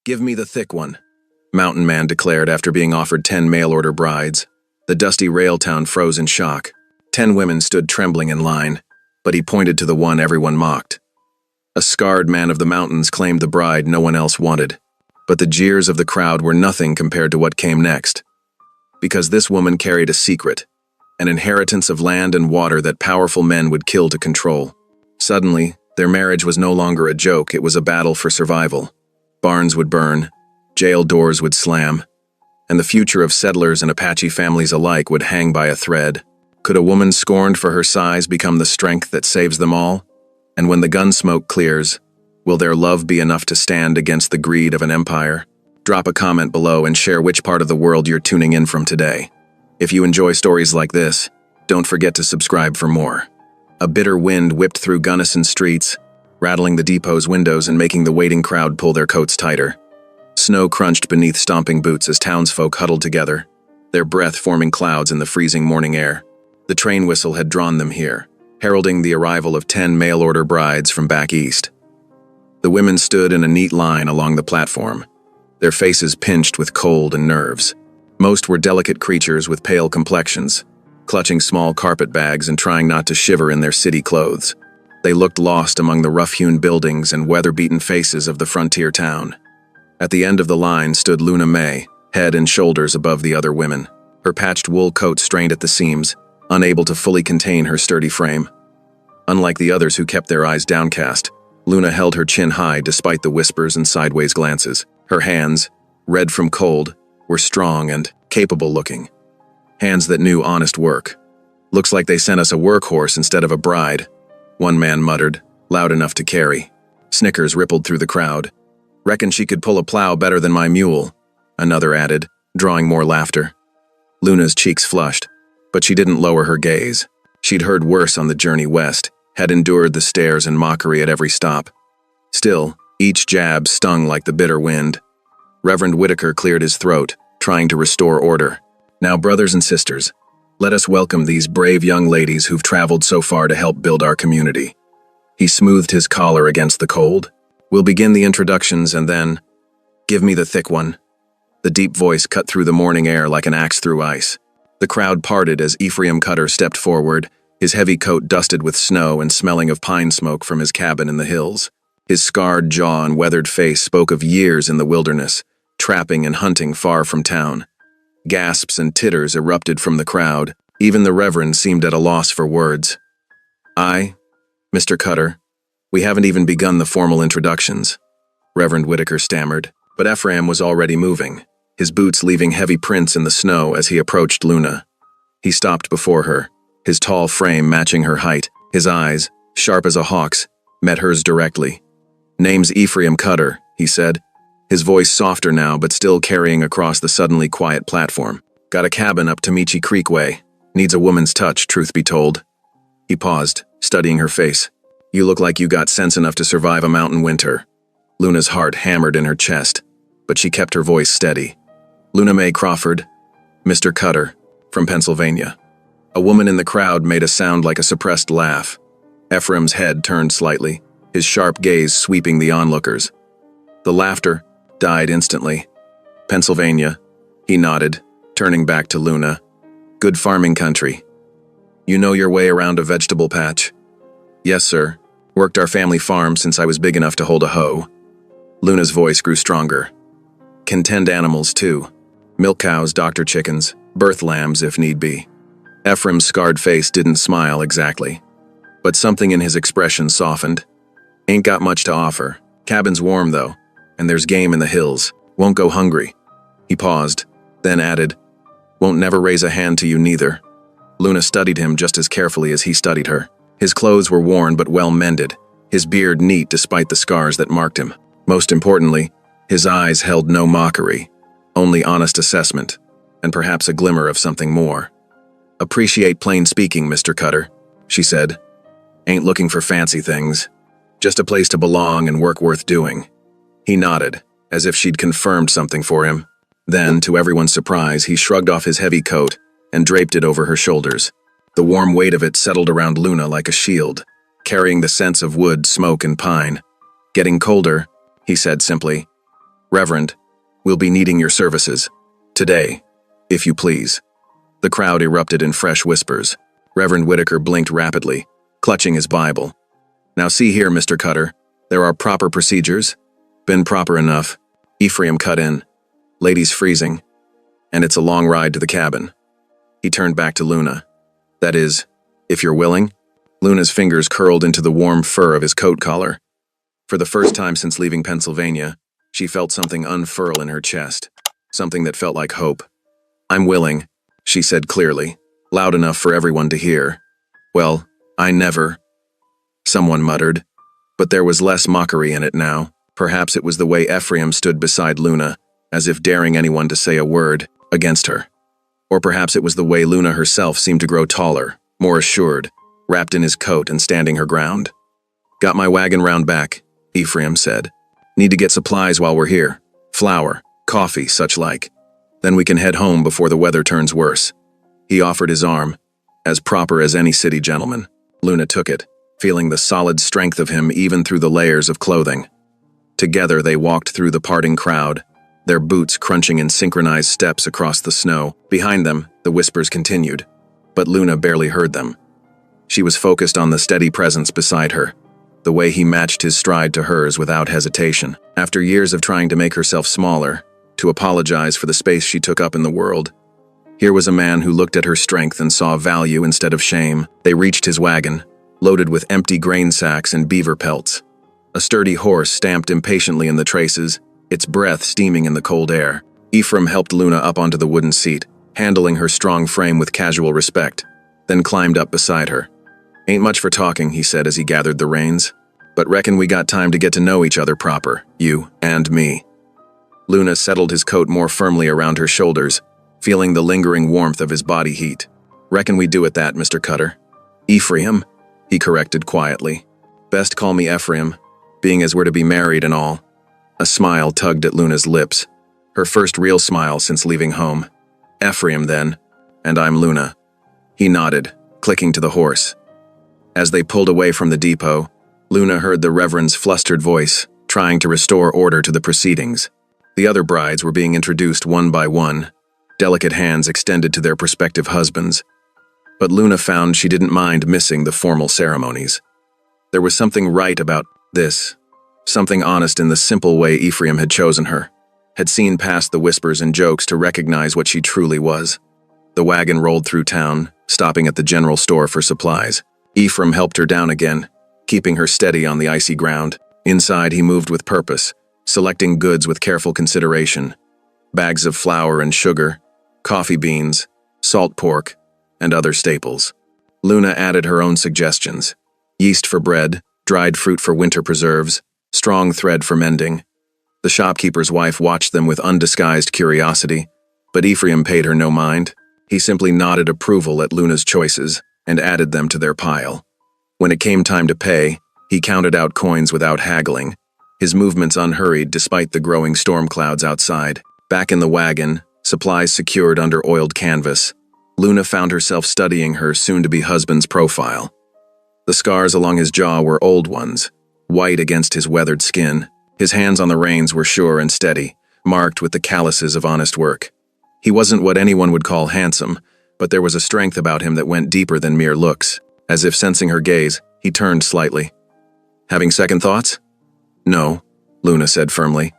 Give me the thick one, Mountain Man declared after being offered 10 mail-order brides. The dusty rail town froze in shock. 10 women stood trembling in line, but he pointed to the one everyone mocked. A scarred man of the mountains claimed the bride no one else wanted, but the jeers of the crowd were nothing compared to what came next. Because this woman carried a secret, an inheritance of land and water that powerful men would kill to control. Suddenly, their marriage was no longer a joke, it was a battle for survival. Barns would burn, jail doors would slam, and the future of settlers and Apache families alike would hang by a thread. Could a woman scorned for her size become the strength that saves them all? And when the gun smoke clears, will their love be enough to stand against the greed of an empire? Drop a comment below and share which part of the world you're tuning in from today. If you enjoy stories like this, don't forget to subscribe for more. A bitter wind whipped through Gunnison streets, rattling the depot's windows and making the waiting crowd pull their coats tighter. Snow crunched beneath stomping boots as townsfolk huddled together, their breath forming clouds in the freezing morning air. The train whistle had drawn them here, heralding the arrival of 10 mail-order brides from back east. The women stood in a neat line along the platform, their faces pinched with cold and nerves. Most were delicate creatures with pale complexions, clutching small carpet bags and trying not to shiver in their city clothes. They looked lost among the rough-hewn buildings and weather-beaten faces of the frontier town. At the end of the line stood Luna May, head and shoulders above the other women, her patched wool coat strained at the seams, unable to fully contain her sturdy frame. Unlike the others who kept their eyes downcast, Luna held her chin high despite the whispers and sideways glances. Her hands, red from cold, were strong and capable-looking. Hands that knew honest work. "Looks like they sent us a workhorse instead of a bride," one man muttered, loud enough to carry. Snickers rippled through the crowd. "Reckon she could pull a plow better than my mule," another added, drawing more laughter. Luna's cheeks flushed, but she didn't lower her gaze. She'd heard worse on the journey west, had endured the stares and mockery at every stop. Still, each jab stung like the bitter wind. Reverend Whitaker cleared his throat, trying to restore order. "Now, brothers and sisters, let us welcome these brave young ladies who've traveled so far to help build our community." He smoothed his collar against the cold. "We'll begin the introductions and then, give me the thick one." The deep voice cut through the morning air like an axe through ice. The crowd parted as Ephraim Cutter stepped forward, his heavy coat dusted with snow and smelling of pine smoke from his cabin in the hills. His scarred jaw and weathered face spoke of years in the wilderness, trapping and hunting far from town. Gasps and titters erupted from the crowd. Even the Reverend seemed at a loss for words. Mr. Cutter, we haven't even begun the formal introductions," Reverend Whitaker stammered, but Ephraim was already moving, his boots leaving heavy prints in the snow as he approached Luna. He stopped before her, his tall frame matching her height. His eyes, sharp as a hawk's, met hers directly. "Name's Ephraim Cutter," he said, his voice softer now but still carrying across the suddenly quiet platform. "Got a cabin up Tomichi Creek way. Needs a woman's touch, truth be told." He paused, studying her face. "You look like you got sense enough to survive a mountain winter." Luna's heart hammered in her chest, but she kept her voice steady. "Luna May Crawford, Mr. Cutter, from Pennsylvania." A woman in the crowd made a sound like a suppressed laugh. Ephraim's head turned slightly, his sharp gaze sweeping the onlookers. The laughter died instantly. "Pennsylvania," he nodded, turning back to Luna. "Good farming country. You know your way around a vegetable patch?" "Yes, sir. Worked our family farm since I was big enough to hold a hoe." Luna's voice grew stronger. "Can tend animals, too. Milk cows, doctor chickens, birth lambs if need be." Ephraim's scarred face didn't smile exactly, but something in his expression softened. "Ain't got much to offer. Cabin's warm, though, and there's game in the hills. Won't go hungry." He paused, then added, "Won't never raise a hand to you neither." Luna studied him just as carefully as he studied her. His clothes were worn but well mended, his beard neat despite the scars that marked him. Most importantly, his eyes held no mockery, only honest assessment, and perhaps a glimmer of something more. "Appreciate plain speaking, Mr. Cutter," she said. "Ain't looking for fancy things. Just a place to belong and work worth doing." He nodded, as if she'd confirmed something for him. Then, to everyone's surprise, he shrugged off his heavy coat and draped it over her shoulders. The warm weight of it settled around Luna like a shield, carrying the scents of wood, smoke, and pine. "Getting colder," he said simply. "Reverend, we'll be needing your services. Today, if you please." The crowd erupted in fresh whispers. Reverend Whitaker blinked rapidly, clutching his Bible. "Now see here, Mr. Cutter. There are proper procedures." "Been proper enough," Ephraim cut in. "Lady's freezing, and it's a long ride to the cabin." He turned back to Luna. "That is, if you're willing." Luna's fingers curled into the warm fur of his coat collar. For the first time since leaving Pennsylvania, she felt something unfurl in her chest, something that felt like hope. "I'm willing," she said clearly, loud enough for everyone to hear. "Well, I never," someone muttered, but there was less mockery in it now. Perhaps it was the way Ephraim stood beside Luna, as if daring anyone to say a word against her. Or perhaps it was the way Luna herself seemed to grow taller, more assured, wrapped in his coat and standing her ground. "Got my wagon round back," Ephraim said. "Need to get supplies while we're here. Flour, coffee, such like. Then we can head home before the weather turns worse." He offered his arm, as proper as any city gentleman. Luna took it, feeling the solid strength of him even through the layers of clothing. Together they walked through the parting crowd, their boots crunching in synchronized steps across the snow. Behind them, the whispers continued, but Luna barely heard them. She was focused on the steady presence beside her, the way he matched his stride to hers without hesitation. After years of trying to make herself smaller, to apologize for the space she took up in the world, here was a man who looked at her strength and saw value instead of shame. They reached his wagon, loaded with empty grain sacks and beaver pelts. A sturdy horse stamped impatiently in the traces, its breath steaming in the cold air. Ephraim helped Luna up onto the wooden seat, handling her strong frame with casual respect, then climbed up beside her. "Ain't much for talking," he said as he gathered the reins, "but reckon we got time to get to know each other proper, you and me." Luna settled his coat more firmly around her shoulders, feeling the lingering warmth of his body heat. "Reckon we do it that, Mr. Cutter." "Ephraim," he corrected quietly. "Best call me Ephraim, being as we're to be married and all." A smile tugged at Luna's lips, her first real smile since leaving home. "Ephraim, then, and I'm Luna." He nodded, clicking to the horse. As they pulled away from the depot, Luna heard the Reverend's flustered voice, trying to restore order to the proceedings. The other brides were being introduced one by one, delicate hands extended to their prospective husbands. But Luna found she didn't mind missing the formal ceremonies. There was something right about this, something honest in the simple way Ephraim had chosen her, had seen past the whispers and jokes to recognize what she truly was. The wagon rolled through town, stopping at the general store for supplies. Ephraim helped her down again, keeping her steady on the icy ground. Inside, he moved with purpose, selecting goods with careful consideration. Bags of flour and sugar, coffee beans, salt pork, and other staples. Luna added her own suggestions: yeast for bread, dried fruit for winter preserves, strong thread for mending. The shopkeeper's wife watched them with undisguised curiosity, but Ephraim paid her no mind. He simply nodded approval at Luna's choices and added them to their pile. When it came time to pay, he counted out coins without haggling, his movements unhurried despite the growing storm clouds outside. Back in the wagon, supplies secured under oiled canvas, Luna found herself studying her soon-to-be husband's profile. The scars along his jaw were old ones, white against his weathered skin. His hands on the reins were sure and steady, marked with the calluses of honest work. He wasn't what anyone would call handsome, but there was a strength about him that went deeper than mere looks. As if sensing her gaze, he turned slightly. "Having second thoughts?" "No," Luna said firmly.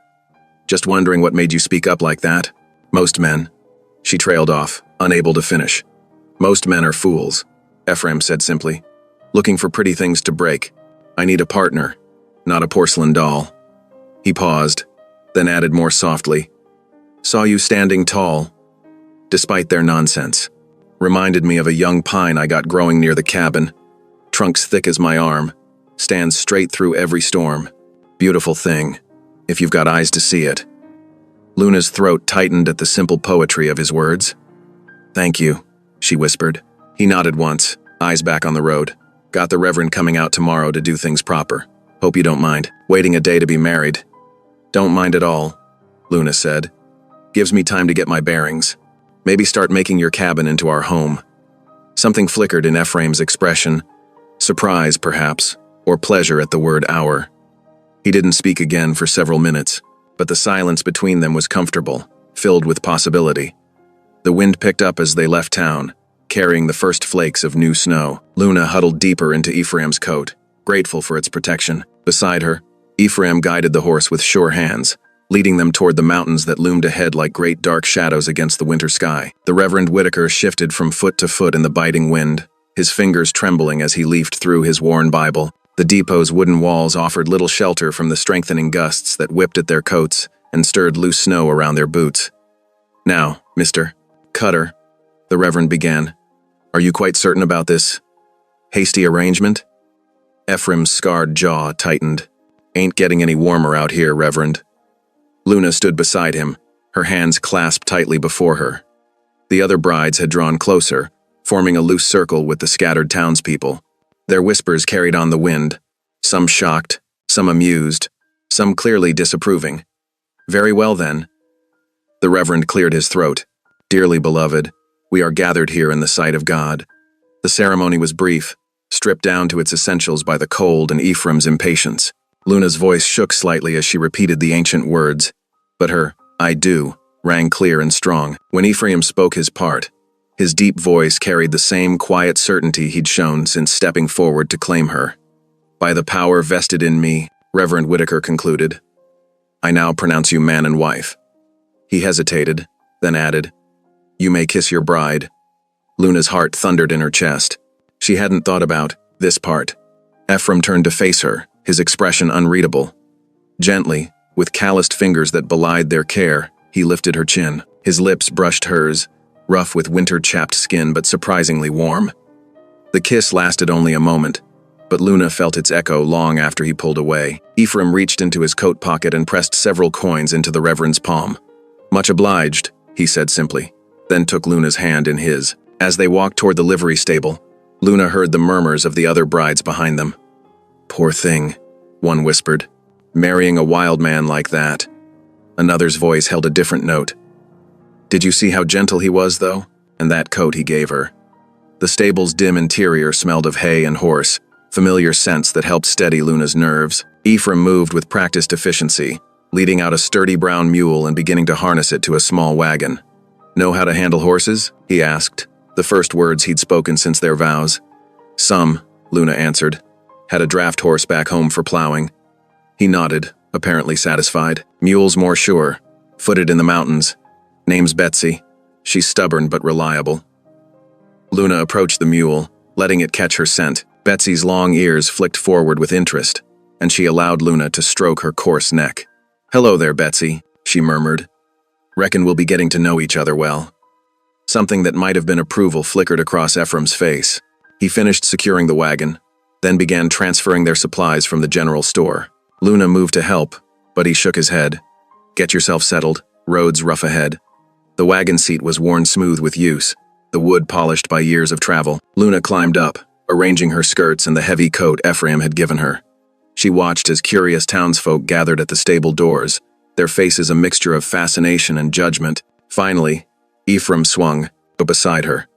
"Just wondering what made you speak up like that." "Most men." She trailed off, unable to finish. "Most men are fools," Ephraim said simply. "Looking for pretty things to break. I need a partner, not a porcelain doll." He paused, then added more softly, "Saw you standing tall, despite their nonsense. Reminded me of a young pine I got growing near the cabin. Trunks thick as my arm, stands straight through every storm. Beautiful thing, if you've got eyes to see it." Luna's throat tightened at the simple poetry of his words. "Thank you," she whispered. He nodded once, eyes back on the road. "Got the Reverend coming out tomorrow to do things proper. Hope you don't mind. Waiting a day to be married." "Don't mind at all," Luna said. "Gives me time to get my bearings. Maybe start making your cabin into our home." Something flickered in Ephraim's expression, surprise perhaps, or pleasure at the word our. He didn't speak again for several minutes, but the silence between them was comfortable, filled with possibility. The wind picked up as they left town, carrying the first flakes of new snow. Luna huddled deeper into Ephraim's coat, grateful for its protection. Beside her, Ephraim guided the horse with sure hands, leading them toward the mountains that loomed ahead like great dark shadows against the winter sky. The Reverend Whitaker shifted from foot to foot in the biting wind, his fingers trembling as he leafed through his worn Bible. The depot's wooden walls offered little shelter from the strengthening gusts that whipped at their coats and stirred loose snow around their boots. "Now, Mr. Cutter," the Reverend began, "are you quite certain about this hasty arrangement?" Ephraim's scarred jaw tightened. "Ain't getting any warmer out here, Reverend." Luna stood beside him, her hands clasped tightly before her. The other brides had drawn closer, forming a loose circle with the scattered townspeople. Their whispers carried on the wind, some shocked, some amused, some clearly disapproving. "Very well, then." The Reverend cleared his throat. "Dearly beloved, we are gathered here in the sight of God." The ceremony was brief, stripped down to its essentials by the cold and Ephraim's impatience. Luna's voice shook slightly as she repeated the ancient words, but her "I do" rang clear and strong. When Ephraim spoke his part, his deep voice carried the same quiet certainty he'd shown since stepping forward to claim her. "By the power vested in me," Reverend Whitaker concluded, "I now pronounce you man and wife." He hesitated, then added, "You may kiss your bride." Luna's heart thundered in her chest. She hadn't thought about this part. Ephraim turned to face her, his expression unreadable. Gently, with calloused fingers that belied their care, he lifted her chin. His lips brushed hers, rough with winter-chapped skin but surprisingly warm. The kiss lasted only a moment, but Luna felt its echo long after he pulled away. Ephraim reached into his coat pocket and pressed several coins into the Reverend's palm. "Much obliged," he said simply, then took Luna's hand in his. As they walked toward the livery stable, Luna heard the murmurs of the other brides behind them. "Poor thing," one whispered, "marrying a wild man like that." Another's voice held a different note. "Did you see how gentle he was, though? And that coat he gave her." The stable's dim interior smelled of hay and horse, familiar scents that helped steady Luna's nerves. Ephraim moved with practiced efficiency, leading out a sturdy brown mule and beginning to harness it to a small wagon. "Know how to handle horses?" he asked, the first words he'd spoken since their vows. "Some," Luna answered. "Had a draft horse back home for plowing." He nodded, apparently satisfied. "Mule's more sure. Footed in the mountains. Name's Betsy. She's stubborn but reliable." Luna approached the mule, letting it catch her scent. Betsy's long ears flicked forward with interest, and she allowed Luna to stroke her coarse neck. "Hello there, Betsy," she murmured. "Reckon we'll be getting to know each other well." Something that might have been approval flickered across Ephraim's face. He finished securing the wagon, then began transferring their supplies from the general store. Luna moved to help, but he shook his head. "Get yourself settled. Road's rough ahead." The wagon seat was worn smooth with use, the wood polished by years of travel. Luna climbed up, arranging her skirts and the heavy coat Ephraim had given her. She watched as curious townsfolk gathered at the stable doors, their faces a mixture of fascination and judgment. Finally, Ephraim swung, beside her.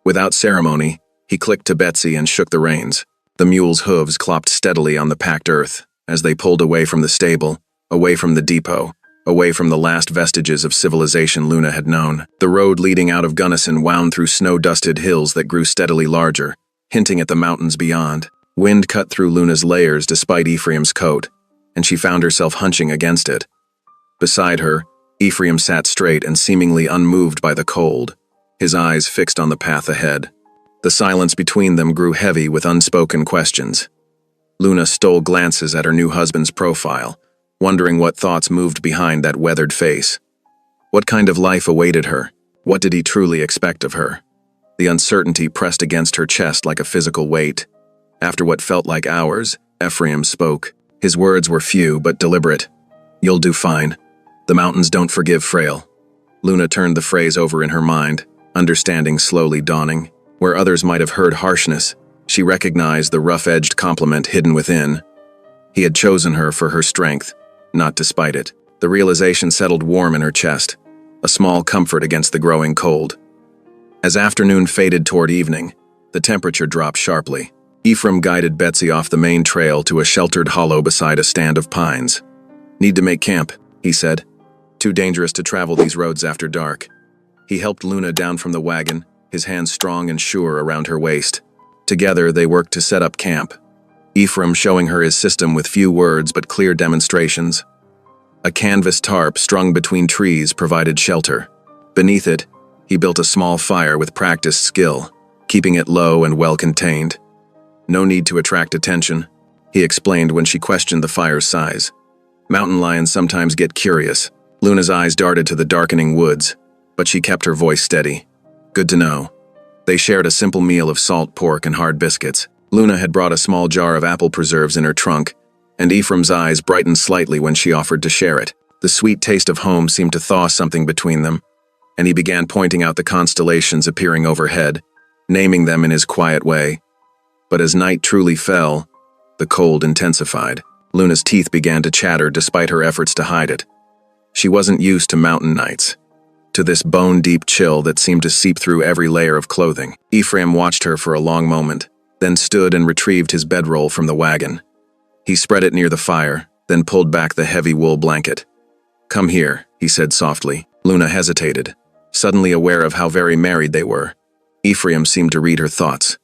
Without ceremony, he clicked to Betsy and shook the reins. The mule's hooves clopped steadily on the packed earth as they pulled away from the stable, away from the depot, away from the last vestiges of civilization Luna had known. The road leading out of Gunnison wound through snow-dusted hills that grew steadily larger, hinting at the mountains beyond. Wind cut through Luna's layers despite Ephraim's coat, and she found herself hunching against it. Beside her, Ephraim sat straight and seemingly unmoved by the cold, his eyes fixed on the path ahead. The silence between them grew heavy with unspoken questions. Luna stole glances at her new husband's profile, wondering what thoughts moved behind that weathered face. What kind of life awaited her? What did he truly expect of her? The uncertainty pressed against her chest like a physical weight. After what felt like hours, Ephraim spoke. His words were few but deliberate. "You'll do fine. The mountains don't forgive frail." Luna turned the phrase over in her mind, understanding slowly dawning. Where others might have heard harshness, she recognized the rough-edged compliment hidden within. He had chosen her for her strength, not despite it. The realization settled warm in her chest, a small comfort against the growing cold. As afternoon faded toward evening, the temperature dropped sharply. Ephraim guided Betsy off the main trail to a sheltered hollow beside a stand of pines. "Need to make camp," he said. Too dangerous to travel these roads after dark. He helped Luna down from the wagon, his hands strong and sure around her waist. Together, they worked to set up camp, Ephraim showing her his system with few words but clear demonstrations. A canvas tarp strung between trees provided shelter. Beneath it, he built a small fire with practiced skill, keeping it low and well contained. No need to attract attention, he explained when she questioned the fire's size. Mountain lions sometimes get curious. Luna's eyes darted to the darkening woods, but she kept her voice steady. Good to know. They shared a simple meal of salt pork and hard biscuits. Luna had brought a small jar of apple preserves in her trunk, and Ephraim's eyes brightened slightly when she offered to share it. The sweet taste of home seemed to thaw something between them, and he began pointing out the constellations appearing overhead, naming them in his quiet way. But as night truly fell, the cold intensified. Luna's teeth began to chatter despite her efforts to hide it. She wasn't used to mountain nights, to this bone-deep chill that seemed to seep through every layer of clothing. Ephraim watched her for a long moment, then stood and retrieved his bedroll from the wagon. He spread it near the fire, then pulled back the heavy wool blanket. Come here, he said softly. Luna hesitated, suddenly aware of how very married they were. Ephraim seemed to read her thoughts.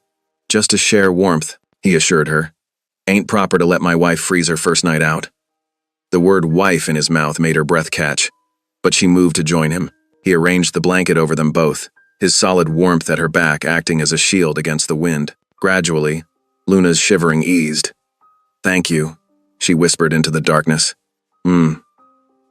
Just to share warmth, he assured her. Ain't proper to let my wife freeze her first night out. The word wife in his mouth made her breath catch, but she moved to join him. He arranged the blanket over them both, his solid warmth at her back acting as a shield against the wind. Gradually, Luna's shivering eased. Thank you, she whispered into the darkness.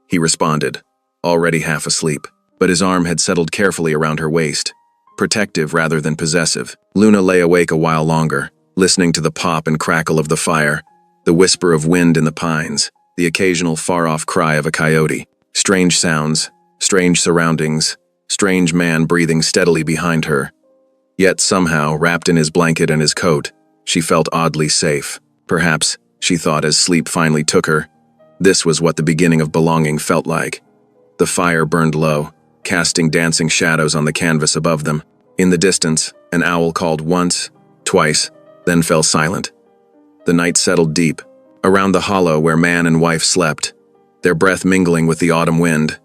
He responded, already half asleep, but his arm had settled carefully around her waist, protective rather than possessive. Luna lay awake a while longer, listening to the pop and crackle of the fire, the whisper of wind in the pines, the occasional far-off cry of a coyote. Strange sounds, strange surroundings, strange man breathing steadily behind her. Yet somehow, wrapped in his blanket and his coat, she felt oddly safe. Perhaps, she thought as sleep finally took her, this was what the beginning of belonging felt like. The fire burned low, casting dancing shadows on the canvas above them. In the distance, an owl called once, twice, then fell silent. The night settled deep, around the hollow where man and wife slept, their breath mingling with the autumn wind,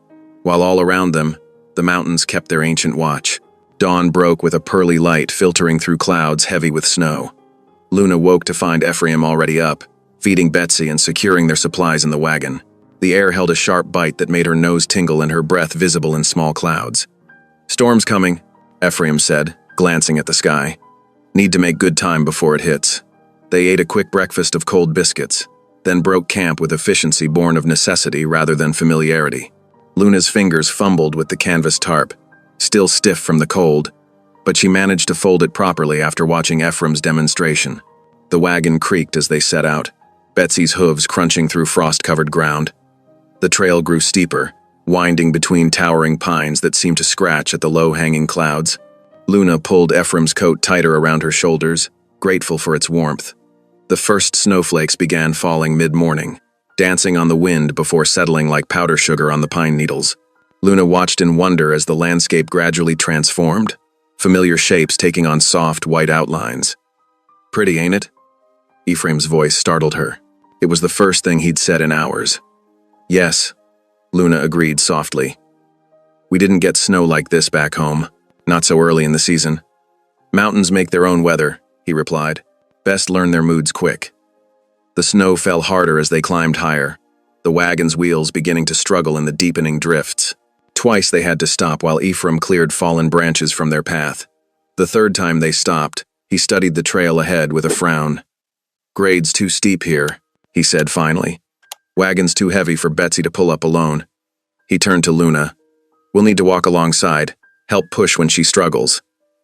while all around them, the mountains kept their ancient watch. Dawn broke with a pearly light filtering through clouds heavy with snow. Luna woke to find Ephraim already up, feeding Betsy and securing their supplies in the wagon. The air held a sharp bite that made her nose tingle and her breath visible in small clouds. Storm's coming, Ephraim said, glancing at the sky. Need to make good time before it hits. They ate a quick breakfast of cold biscuits, then broke camp with efficiency born of necessity rather than familiarity. Luna's fingers fumbled with the canvas tarp, still stiff from the cold, but she managed to fold it properly after watching Ephraim's demonstration. The wagon creaked as they set out, Betsy's hooves crunching through frost-covered ground. The trail grew steeper, winding between towering pines that seemed to scratch at the low-hanging clouds. Luna pulled Ephraim's coat tighter around her shoulders, grateful for its warmth. The first snowflakes began falling mid-morning, dancing on the wind before settling like powder sugar on the pine needles. Luna watched in wonder as the landscape gradually transformed, familiar shapes taking on soft, white outlines. Pretty, ain't it? Ephraim's voice startled her. It was the first thing he'd said in hours. Yes, Luna agreed softly. We didn't get snow like this back home, not so early in the season. Mountains make their own weather, he replied. Best learn their moods quick. The snow fell harder as they climbed higher, the wagon's wheels beginning to struggle in the deepening drifts. Twice they had to stop while Ephraim cleared fallen branches from their path. The third time they stopped, he studied the trail ahead with a frown. Grade's too steep here, he said finally. Wagon's too heavy for Betsy to pull up alone. He turned to Luna. We'll need to walk alongside, help push when she struggles.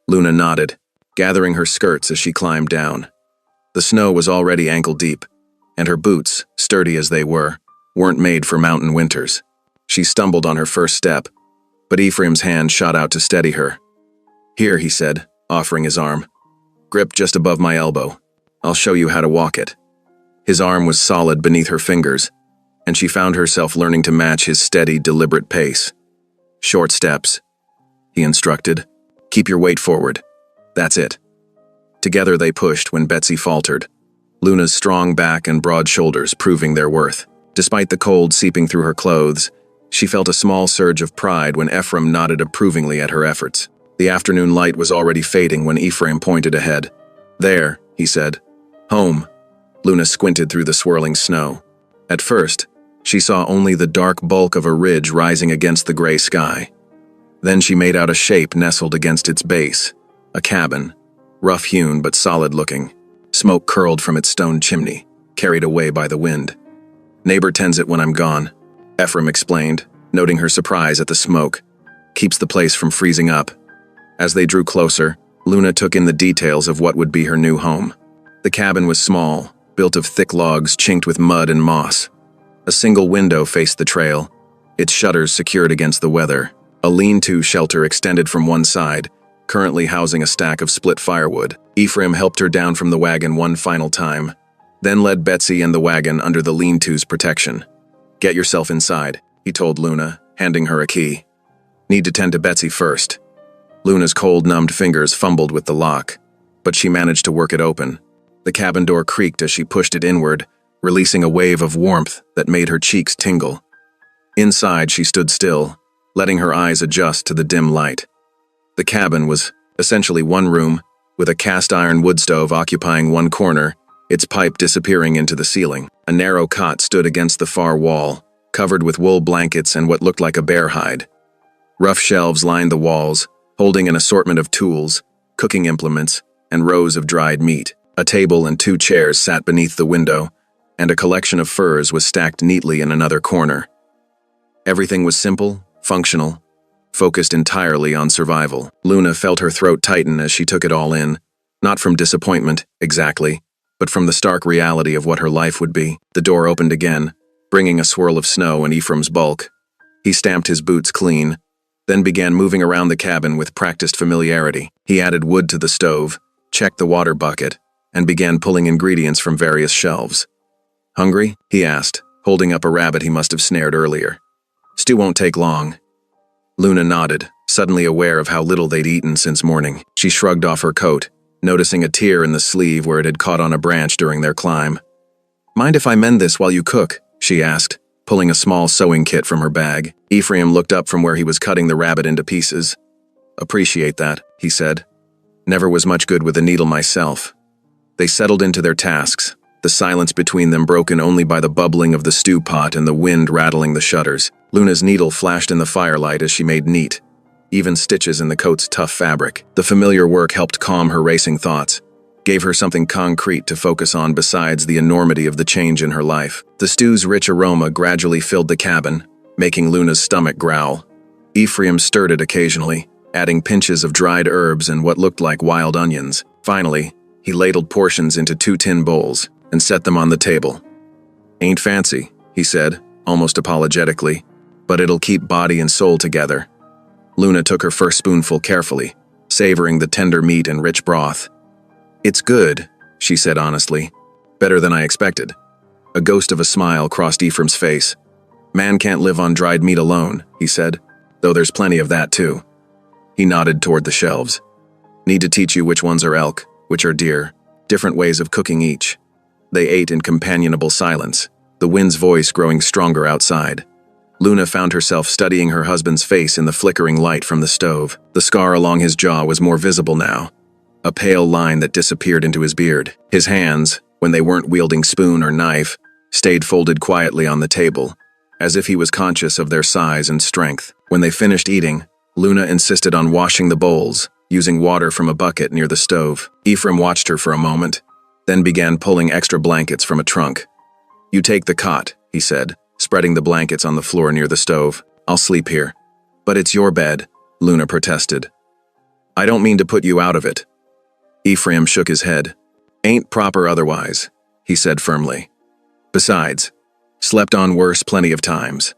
Luna nodded, gathering her skirts as she climbed down. The snow was already ankle-deep, and her boots, sturdy as they were, weren't made for mountain winters. She stumbled on her first step, but Ephraim's hand shot out to steady her. Here, he said, offering his arm. Grip just above my elbow. I'll show you how to walk it. His arm was solid beneath her fingers, and she found herself learning to match his steady, deliberate pace. Short steps, he instructed. Keep your weight forward. That's it. Together they pushed when Betsy faltered, Luna's strong back and broad shoulders proving their worth. Despite the cold seeping through her clothes, she felt a small surge of pride when Ephraim nodded approvingly at her efforts. The afternoon light was already fading when Ephraim pointed ahead. "There," he said. "Home." Luna squinted through the swirling snow. At first, she saw only the dark bulk of a ridge rising against the gray sky. Then she made out a shape nestled against its base, a cabin, rough-hewn but solid-looking. Smoke curled from its stone chimney, carried away by the wind. "Neighbor tends it when I'm gone," Ephraim explained, noting her surprise at the smoke. "Keeps the place from freezing up." As they drew closer, Luna took in the details of what would be her new home. The cabin was small, built of thick logs chinked with mud and moss. A single window faced the trail, its shutters secured against the weather. A lean-to shelter extended from one side, currently housing a stack of split firewood. Ephraim helped her down from the wagon one final time, then led Betsy and the wagon under the lean-to's protection. "Get yourself inside," he told Luna, handing her a key. "Need to tend to Betsy first." Luna's cold, numbed fingers fumbled with the lock, but she managed to work it open. The cabin door creaked as she pushed it inward, releasing a wave of warmth that made her cheeks tingle. Inside, she stood still, letting her eyes adjust to the dim light. The cabin was essentially one room, with a cast-iron wood stove occupying one corner, its pipe disappearing into the ceiling. A narrow cot stood against the far wall, covered with wool blankets and what looked like a bear hide. Rough shelves lined the walls, holding an assortment of tools, cooking implements, and rows of dried meat. A table and 2 chairs sat beneath the window, and a collection of furs was stacked neatly in another corner. Everything was simple, functional, focused entirely on survival. Luna felt her throat tighten as she took it all in, not from disappointment, exactly, but from the stark reality of what her life would be. The door opened again, bringing a swirl of snow in Ephraim's bulk. He stamped his boots clean, then began moving around the cabin with practiced familiarity. He added wood to the stove, checked the water bucket, and began pulling ingredients from various shelves. "Hungry?" he asked, holding up a rabbit he must have snared earlier. "Stew won't take long." Luna nodded, suddenly aware of how little they'd eaten since morning. She shrugged off her coat, noticing a tear in the sleeve where it had caught on a branch during their climb. "Mind if I mend this while you cook?" she asked, pulling a small sewing kit from her bag. Ephraim looked up from where he was cutting the rabbit into pieces. "Appreciate that," he said. "Never was much good with a needle myself." They settled into their tasks, the silence between them broken only by the bubbling of the stew pot and the wind rattling the shutters. Luna's needle flashed in the firelight as she made neat, even stitches in the coat's tough fabric. The familiar work helped calm her racing thoughts, gave her something concrete to focus on besides the enormity of the change in her life. The stew's rich aroma gradually filled the cabin, making Luna's stomach growl. Ephraim stirred it occasionally, adding pinches of dried herbs and what looked like wild onions. Finally, he ladled portions into 2 tin bowls and set them on the table. "Ain't fancy," he said, almost apologetically, "but it'll keep body and soul together." Luna took her first spoonful carefully, savoring the tender meat and rich broth. "It's good," she said honestly. "Better than I expected." A ghost of a smile crossed Ephraim's face. "Man can't live on dried meat alone," he said, "though there's plenty of that too." He nodded toward the shelves. "Need to teach you which ones are elk, which are deer, different ways of cooking each." They ate in companionable silence, the wind's voice growing stronger outside. Luna found herself studying her husband's face in the flickering light from the stove. The scar along his jaw was more visible now, a pale line that disappeared into his beard. His hands, when they weren't wielding spoon or knife, stayed folded quietly on the table, as if he was conscious of their size and strength. When they finished eating, Luna insisted on washing the bowls, using water from a bucket near the stove. Ephraim watched her for a moment, then began pulling extra blankets from a trunk. "You take the cot," he said, spreading the blankets on the floor near the stove. "I'll sleep here." "But it's your bed," Luna protested. "I don't mean to put you out of it." Ephraim shook his head. "Ain't proper otherwise," he said firmly. "Besides, slept on worse plenty of times."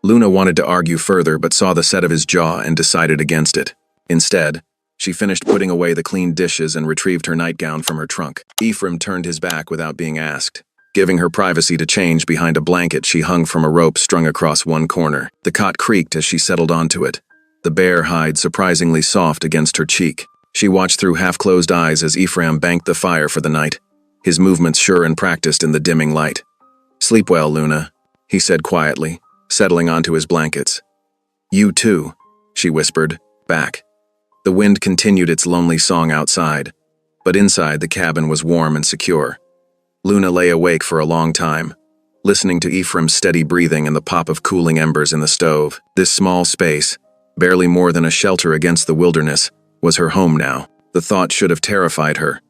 Luna wanted to argue further but saw the set of his jaw and decided against it. Instead, she finished putting away the clean dishes and retrieved her nightgown from her trunk. Ephraim turned his back without being asked, giving her privacy to change behind a blanket she hung from a rope strung across one corner. The cot creaked as she settled onto it, the bear hide surprisingly soft against her cheek. She watched through half-closed eyes as Ephraim banked the fire for the night, his movements sure and practiced in the dimming light. "Sleep well, Luna," he said quietly, settling onto his blankets. You too, she whispered, back. The wind continued its lonely song outside, but inside the cabin was warm and secure. Luna lay awake for a long time, listening to Ephraim's steady breathing and the pop of cooling embers in the stove. This small space, barely more than a shelter against the wilderness, was her home now. The thought should have terrified her,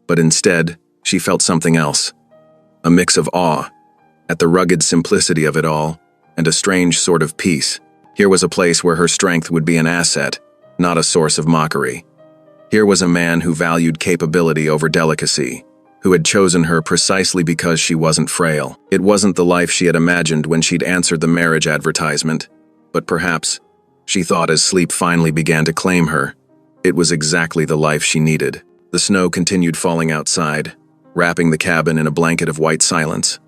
but instead, she felt something else. A mix of awe, at the rugged simplicity of it all, and a strange sort of peace. Here was a place where her strength would be an asset, not a source of mockery. Here was a man who valued capability over delicacy, who had chosen her precisely because she wasn't frail. It wasn't the life she had imagined when she'd answered the marriage advertisement, but perhaps, she thought as sleep finally began to claim her, it was exactly the life she needed. The snow continued falling outside, wrapping the cabin in a blanket of white silence,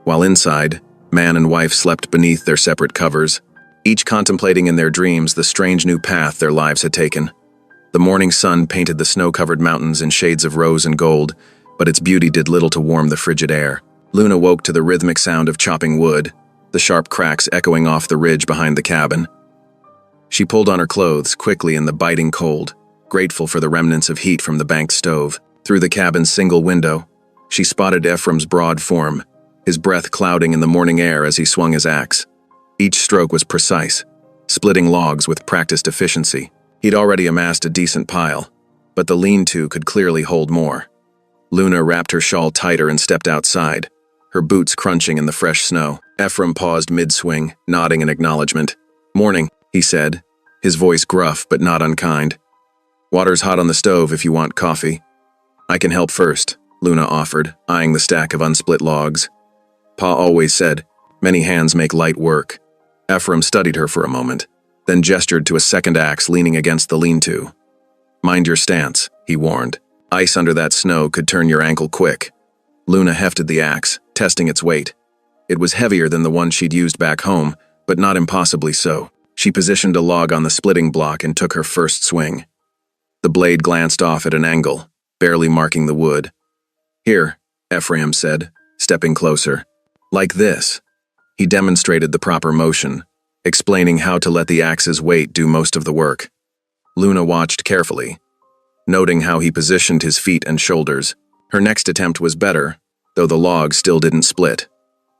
while inside, man and wife slept beneath their separate covers, each contemplating in their dreams the strange new path their lives had taken. The morning sun painted the snow-covered mountains in shades of rose and gold, but its beauty did little to warm the frigid air. Luna woke to the rhythmic sound of chopping wood, the sharp cracks echoing off the ridge behind the cabin. She pulled on her clothes quickly in the biting cold, grateful for the remnants of heat from the banked stove. Through the cabin's single window, she spotted Ephraim's broad form, his breath clouding in the morning air as he swung his axe. Each stroke was precise, splitting logs with practiced efficiency. He'd already amassed a decent pile, but the lean-to could clearly hold more. Luna wrapped her shawl tighter and stepped outside, her boots crunching in the fresh snow. Ephraim paused mid-swing, nodding in acknowledgement. "Morning," he said, his voice gruff but not unkind. "Water's hot on the stove if you want coffee." "I can help first," Luna offered, eyeing the stack of unsplit logs. Pa always said, "Many hands make light work." Ephraim studied her for a moment, then gestured to a second axe leaning against the lean-to. "Mind your stance," he warned. "Ice under that snow could turn your ankle quick." Luna hefted the axe, testing its weight. It was heavier than the one she'd used back home, but not impossibly so. She positioned a log on the splitting block and took her first swing. The blade glanced off at an angle, barely marking the wood. "Here," Ephraim said, stepping closer. "Like this." He demonstrated the proper motion, explaining how to let the axe's weight do most of the work. Luna watched carefully, noting how he positioned his feet and shoulders. Her next attempt was better, though the log still didn't split.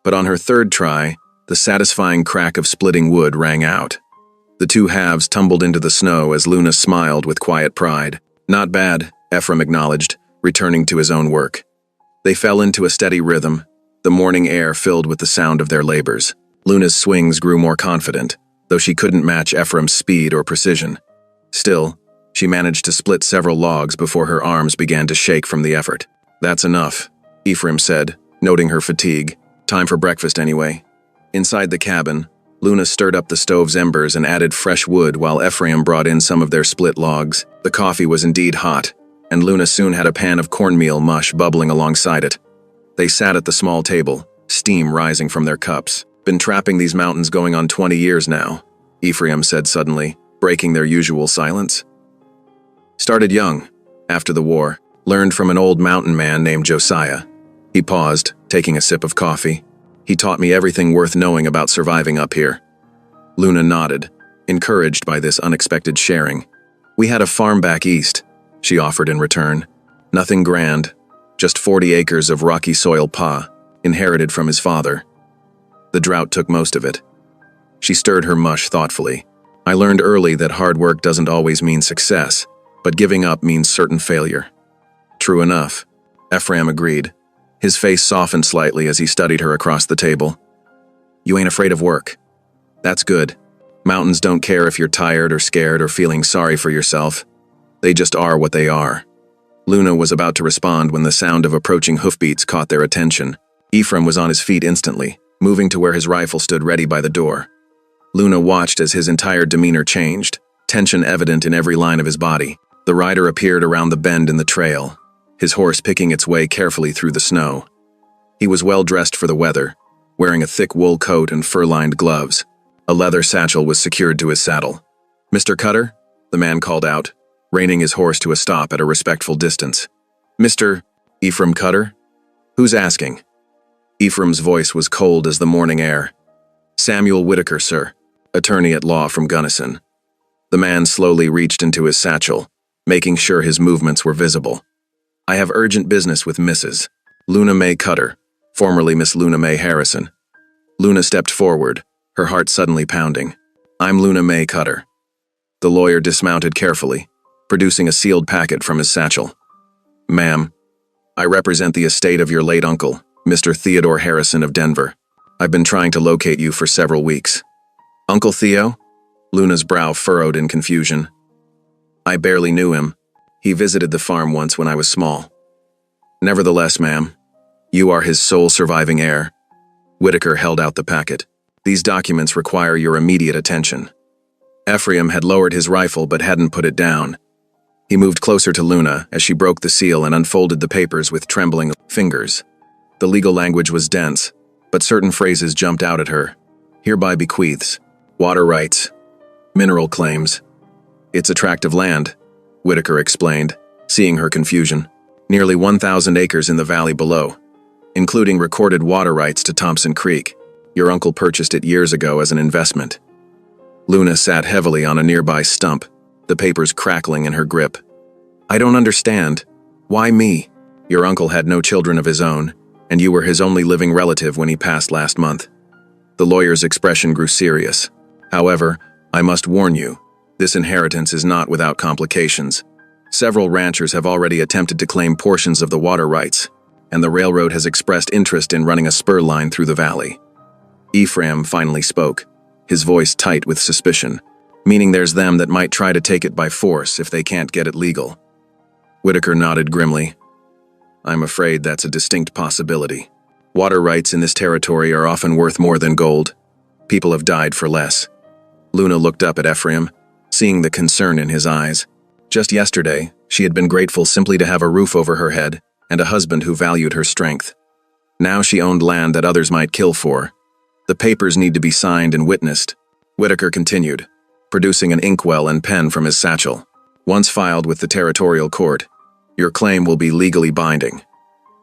But on her third try, the satisfying crack of splitting wood rang out. The two halves tumbled into the snow as Luna smiled with quiet pride. "Not bad," Ephraim acknowledged, returning to his own work. They fell into a steady rhythm, the morning air filled with the sound of their labors. Luna's swings grew more confident, though she couldn't match Ephraim's speed or precision. Still, she managed to split several logs before her arms began to shake from the effort. "That's enough," Ephraim said, noting her fatigue. "Time for breakfast anyway." Inside the cabin, Luna stirred up the stove's embers and added fresh wood while Ephraim brought in some of their split logs. The coffee was indeed hot, and Luna soon had a pan of cornmeal mush bubbling alongside it. They sat at the small table, steam rising from their cups. "Been trapping these mountains going on 20 years now," Ephraim said suddenly, breaking their usual silence. "Started young, after the war, learned from an old mountain man named Josiah." He paused, taking a sip of coffee. "He taught me everything worth knowing about surviving up here." Luna nodded, encouraged by this unexpected sharing. "We had a farm back east," she offered in return. "Nothing grand, just 40 acres of rocky soil Pa, inherited from his father. The drought took most of it." She stirred her mush thoughtfully. "I learned early that hard work doesn't always mean success, but giving up means certain failure." "True enough," Ephraim agreed. His face softened slightly as he studied her across the table. "You ain't afraid of work. That's good. Mountains don't care if you're tired or scared or feeling sorry for yourself. They just are what they are." Luna was about to respond when the sound of approaching hoofbeats caught their attention. Ephraim was on his feet instantly, moving to where his rifle stood ready by the door. Luna watched as his entire demeanor changed, tension evident in every line of his body. The rider appeared around the bend in the trail, his horse picking its way carefully through the snow. He was well dressed for the weather, wearing a thick wool coat and fur-lined gloves. A leather satchel was secured to his saddle. "Mr. Cutter?" the man called out, reining his horse to a stop at a respectful distance. "Mr. Ephraim Cutter? Who's asking?" Ephraim's voice was cold as the morning air. "Samuel Whitaker, sir, attorney at law from Gunnison." The man slowly reached into his satchel, making sure his movements were visible. "I have urgent business with Mrs. Luna May Cutter, formerly Miss Luna May Harrison." Luna stepped forward, her heart suddenly pounding. "I'm Luna May Cutter." The lawyer dismounted carefully, producing a sealed packet from his satchel. "Ma'am, I represent the estate of your late uncle, Mr. Theodore Harrison of Denver. I've been trying to locate you for several weeks." "Uncle Theo?" Luna's brow furrowed in confusion. "I barely knew him. He visited the farm once when I was small." "Nevertheless, ma'am, you are his sole surviving heir." Whitaker held out the packet. "These documents require your immediate attention." Ephraim had lowered his rifle but hadn't put it down. He moved closer to Luna as she broke the seal and unfolded the papers with trembling fingers. The legal language was dense, but certain phrases jumped out at her. "Hereby bequeaths, water rights, mineral claims." "It's a tract of land," Whitaker explained, seeing her confusion. "Nearly 1,000 acres in the valley below, including recorded water rights to Thompson Creek. Your uncle purchased it years ago as an investment." Luna sat heavily on a nearby stump, the papers crackling in her grip. "I don't understand. Why me? Your uncle had no children of his own, and you were his only living relative when he passed last month." The lawyer's expression grew serious. "However, I must warn you, this inheritance is not without complications. Several ranchers have already attempted to claim portions of the water rights, and the railroad has expressed interest in running a spur line through the valley." Ephraim finally spoke, his voice tight with suspicion, "Meaning there's them that might try to take it by force if they can't get it legal." Whitaker nodded grimly. "I'm afraid that's a distinct possibility. Water rights in this territory are often worth more than gold. People have died for less." Luna looked up at Ephraim, seeing the concern in his eyes. Just yesterday, she had been grateful simply to have a roof over her head and a husband who valued her strength. Now she owned land that others might kill for. "The papers need to be signed and witnessed," Whitaker continued, producing an inkwell and pen from his satchel. "Once filed with the territorial court, your claim will be legally binding."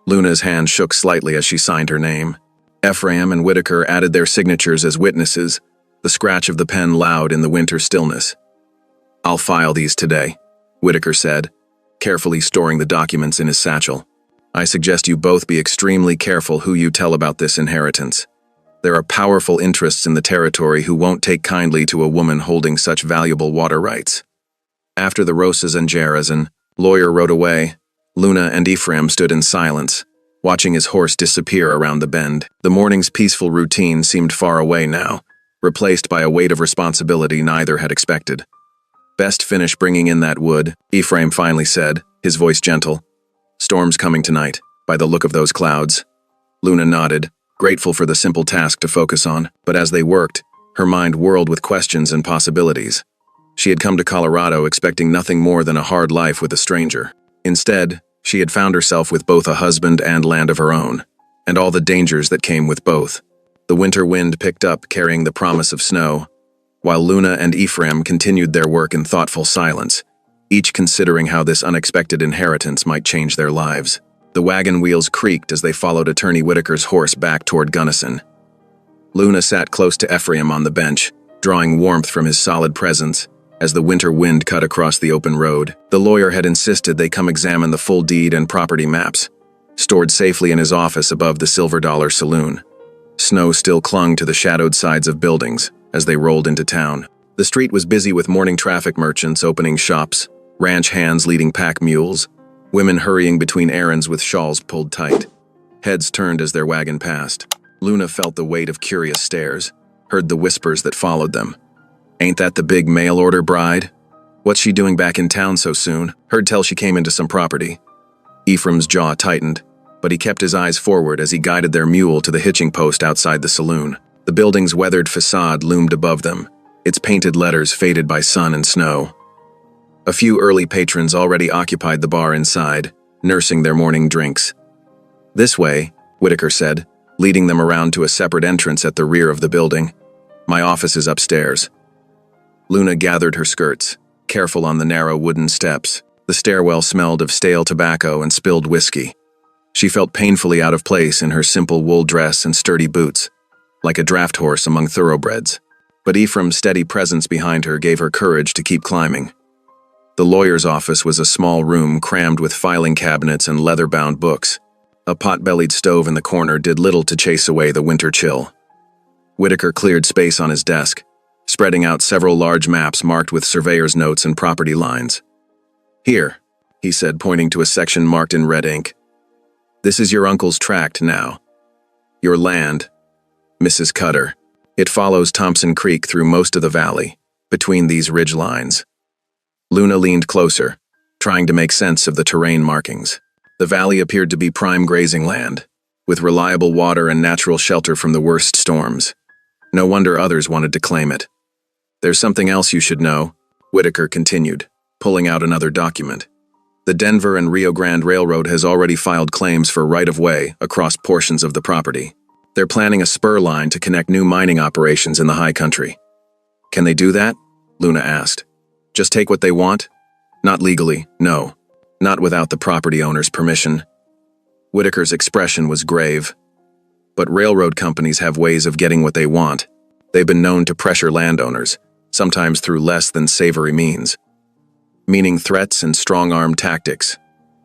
Luna's hand shook slightly as she signed her name. Ephraim and Whitaker added their signatures as witnesses, the scratch of the pen loud in the winter stillness. "I'll file these today," Whitaker said, carefully storing the documents in his satchel. "I suggest you both be extremely careful who you tell about this inheritance. There are powerful interests in the territory who won't take kindly to a woman holding such valuable water rights." After the Rosas and Jarazan, lawyer rode away, Luna and Ephraim stood in silence, watching his horse disappear around the bend. The morning's peaceful routine seemed far away now, replaced by a weight of responsibility neither had expected. "Best finish bringing in that wood," Ephraim finally said, his voice gentle. "Storm's coming tonight, by the look of those clouds." Luna nodded, grateful for the simple task to focus on, but as they worked, her mind whirled with questions and possibilities. She had come to Colorado expecting nothing more than a hard life with a stranger. Instead, she had found herself with both a husband and land of her own, and all the dangers that came with both. The winter wind picked up, carrying the promise of snow, while Luna and Ephraim continued their work in thoughtful silence, each considering how this unexpected inheritance might change their lives. The wagon wheels creaked as they followed Attorney Whitaker's horse back toward Gunnison. Luna sat close to Ephraim on the bench, drawing warmth from his solid presence, as the winter wind cut across the open road. The lawyer had insisted they come examine the full deed and property maps, stored safely in his office above the Silver Dollar Saloon. Snow still clung to the shadowed sides of buildings as they rolled into town. The street was busy with morning traffic merchants opening shops, ranch hands leading pack mules, women hurrying between errands with shawls pulled tight. Heads turned as their wagon passed. Luna felt the weight of curious stares, heard the whispers that followed them. "Ain't that the big mail-order bride? What's she doing back in town so soon? Heard tell she came into some property." Ephraim's jaw tightened, but he kept his eyes forward as he guided their mule to the hitching post outside the saloon. The building's weathered facade loomed above them, its painted letters faded by sun and snow. A few early patrons already occupied the bar inside, nursing their morning drinks. "This way," Whitaker said, leading them around to a separate entrance at the rear of the building. "My office is upstairs." Luna gathered her skirts, careful on the narrow wooden steps. The stairwell smelled of stale tobacco and spilled whiskey. She felt painfully out of place in her simple wool dress and sturdy boots, like a draft horse among thoroughbreds. But Ephraim's steady presence behind her gave her courage to keep climbing. The lawyer's office was a small room crammed with filing cabinets and leather-bound books. A pot-bellied stove in the corner did little to chase away the winter chill. Whitaker cleared space on his desk, spreading out several large maps marked with surveyor's notes and property lines. "Here," he said, pointing to a section marked in red ink. "This is your uncle's tract now. Your land, Mrs. Cutter. It follows Thompson Creek through most of the valley, between these ridge lines." Luna leaned closer, trying to make sense of the terrain markings. The valley appeared to be prime grazing land, with reliable water and natural shelter from the worst storms. No wonder others wanted to claim it. "There's something else you should know," Whitaker continued, pulling out another document. "The Denver and Rio Grande Railroad has already filed claims for right-of-way across portions of the property. They're planning a spur line to connect new mining operations in the high country." "Can they do that?" Luna asked. "Just take what they want?" "Not legally, no. Not without the property owner's permission." Whitaker's expression was grave. "But railroad companies have ways of getting what they want. They've been known to pressure landowners, sometimes through less than savory means." "Meaning threats and strong-arm tactics,"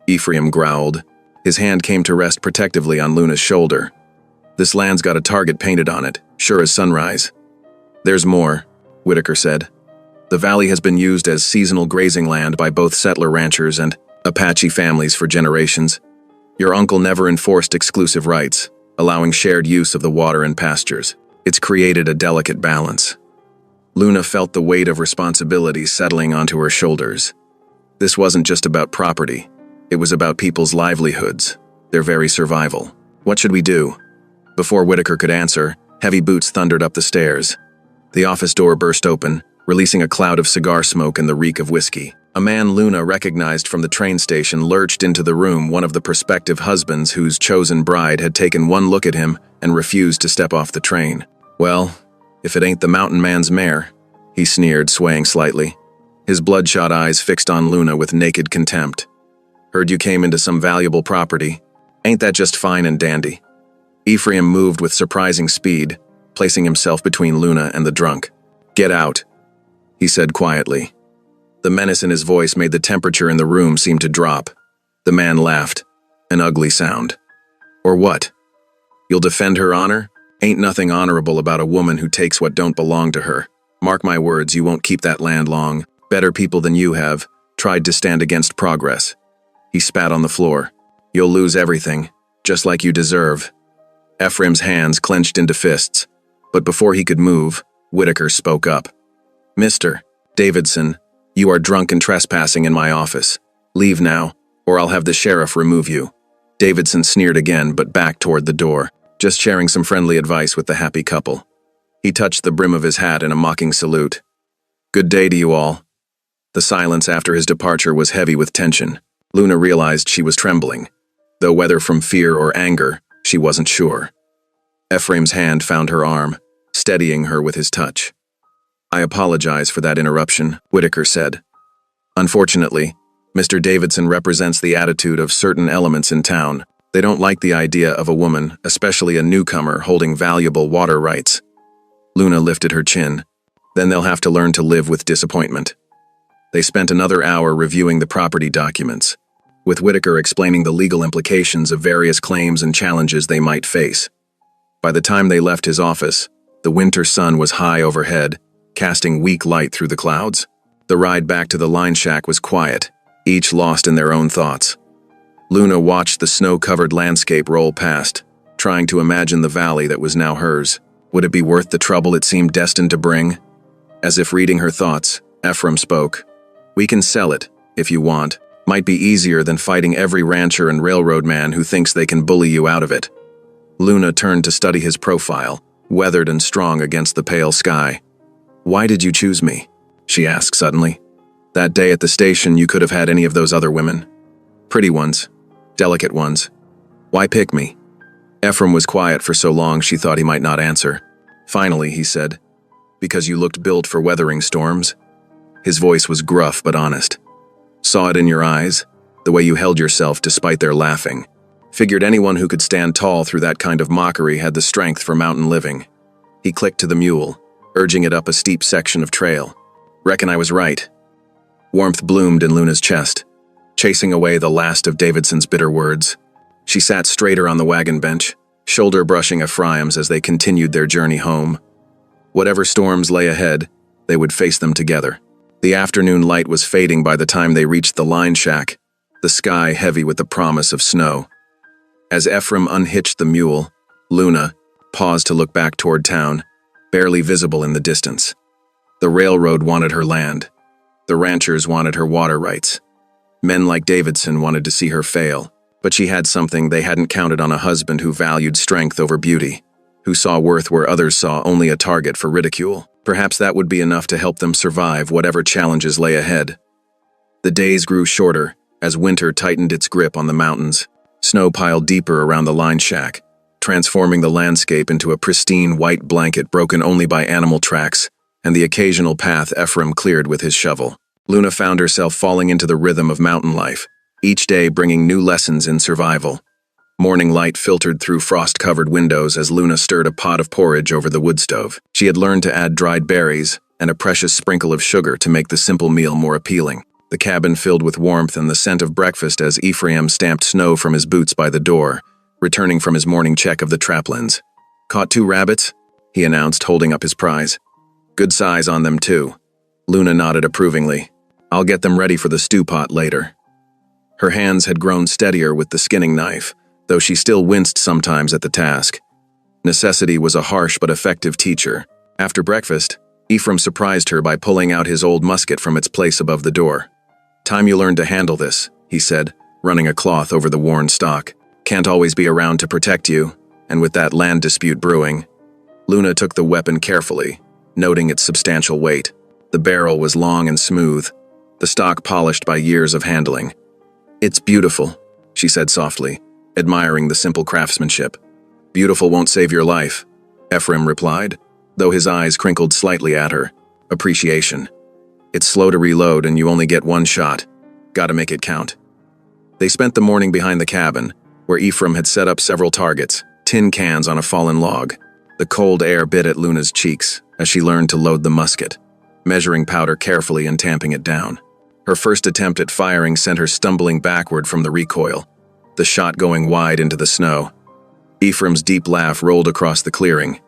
Ephraim growled. His hand came to rest protectively on Luna's shoulder. "This land's got a target painted on it, sure as sunrise." "There's more," Whitaker said. "The valley has been used as seasonal grazing land by both settler ranchers and Apache families for generations. Your uncle never enforced exclusive rights, allowing shared use of the water and pastures. It's created a delicate balance." Luna felt the weight of responsibility settling onto her shoulders. This wasn't just about property. It was about people's livelihoods, their very survival. "What should we do?" Before Whitaker could answer, heavy boots thundered up the stairs. The office door burst open, releasing a cloud of cigar smoke and the reek of whiskey. A man Luna recognized from the train station lurched into the room, one of the prospective husbands whose chosen bride had taken one look at him and refused to step off the train. "Well, if it ain't the mountain man's mare," he sneered, swaying slightly, his bloodshot eyes fixed on Luna with naked contempt. "Heard you came into some valuable property. Ain't that just fine and dandy?" Ephraim moved with surprising speed, placing himself between Luna and the drunk. "Get out," he said quietly. The menace in his voice made the temperature in the room seem to drop. The man laughed, an ugly sound. "Or what? You'll defend her honor? Ain't nothing honorable about a woman who takes what don't belong to her. Mark my words, you won't keep that land long. Better people than you have tried to stand against progress." He spat on the floor. "You'll lose everything, just like you deserve." Ephraim's hands clenched into fists, but before he could move, Whitaker spoke up. "Mr. Davidson, you are drunk and trespassing in my office. Leave now, or I'll have the sheriff remove you." Davidson sneered again, but backed toward the door, just sharing some friendly advice with the happy couple. He touched the brim of his hat in a mocking salute. "Good day to you all." The silence after his departure was heavy with tension. Luna realized she was trembling, though whether from fear or anger, she wasn't sure. Ephraim's hand found her arm, steadying her with his touch. "I apologize for that interruption," Whitaker said. "Unfortunately, Mr. Davidson represents the attitude of certain elements in town. They don't like the idea of a woman, especially a newcomer, holding valuable water rights." Luna lifted her chin. "Then they'll have to learn to live with disappointment." They spent another hour reviewing the property documents, with Whitaker explaining the legal implications of various claims and challenges they might face. By the time they left his office, the winter sun was high overhead, casting weak light through the clouds. The ride back to the line shack was quiet, each lost in their own thoughts. Luna watched the snow-covered landscape roll past, trying to imagine the valley that was now hers. Would it be worth the trouble it seemed destined to bring? As if reading her thoughts, Ephraim spoke. "We can sell it, if you want. Might be easier than fighting every rancher and railroad man who thinks they can bully you out of it." Luna turned to study his profile, weathered and strong against the pale sky. "Why did you choose me?" she asked suddenly. "That day at the station you could have had any of those other women. Pretty ones, delicate ones. Why pick me?" Ephraim was quiet for so long she thought he might not answer. Finally, he said, "Because you looked built for weathering storms." His voice was gruff but honest. "Saw it in your eyes, the way you held yourself despite their laughing. Figured anyone who could stand tall through that kind of mockery had the strength for mountain living. He clicked to the mule, urging it up a steep section of trail. Reckon I was right. Warmth bloomed in Luna's chest, chasing away the last of Davidson's bitter words. She sat straighter on the wagon bench, shoulder brushing Ephraim's as they continued their journey home. Whatever storms lay ahead, they would face them together. The afternoon light was fading by the time they reached the line shack, the sky heavy with the promise of snow. As Ephraim unhitched the mule, Luna paused to look back toward town, barely visible in the distance. The railroad wanted her land. The ranchers wanted her water rights. Men like Davidson wanted to see her fail, but she had something they hadn't counted on: a husband who valued strength over beauty, who saw worth where others saw only a target for ridicule. Perhaps that would be enough to help them survive whatever challenges lay ahead. The days grew shorter as winter tightened its grip on the mountains. Snow piled deeper around the line shack, transforming the landscape into a pristine white blanket broken only by animal tracks and the occasional path Ephraim cleared with his shovel. Luna found herself falling into the rhythm of mountain life, each day bringing new lessons in survival. Morning light filtered through frost-covered windows as Luna stirred a pot of porridge over the wood stove. She had learned to add dried berries and a precious sprinkle of sugar to make the simple meal more appealing. The cabin filled with warmth and the scent of breakfast as Ephraim stamped snow from his boots by the door, returning from his morning check of the traplins. "Caught 2 rabbits?" he announced, holding up his prize. "Good size on them, too." Luna nodded approvingly. "I'll get them ready for the stew pot later." Her hands had grown steadier with the skinning knife, though she still winced sometimes at the task. Necessity was a harsh but effective teacher. After breakfast, Ephraim surprised her by pulling out his old musket from its place above the door. "Time you learned to handle this," he said, running a cloth over the worn stock. "Can't always be around to protect you, and with that land dispute brewing." Luna took the weapon carefully, noting its substantial weight. The barrel was long and smooth, the stock polished by years of handling. "It's beautiful," she said softly, admiring the simple craftsmanship. "Beautiful won't save your life," Ephraim replied, though his eyes crinkled slightly at her. "Appreciation. It's slow to reload and you only get 1 shot. Gotta make it count." They spent the morning behind the cabin, where Ephraim had set up several targets, tin cans on a fallen log. The cold air bit at Luna's cheeks as she learned to load the musket, measuring powder carefully and tamping it down. Her first attempt at firing sent her stumbling backward from the recoil, the shot going wide into the snow. Ephraim's deep laugh rolled across the clearing.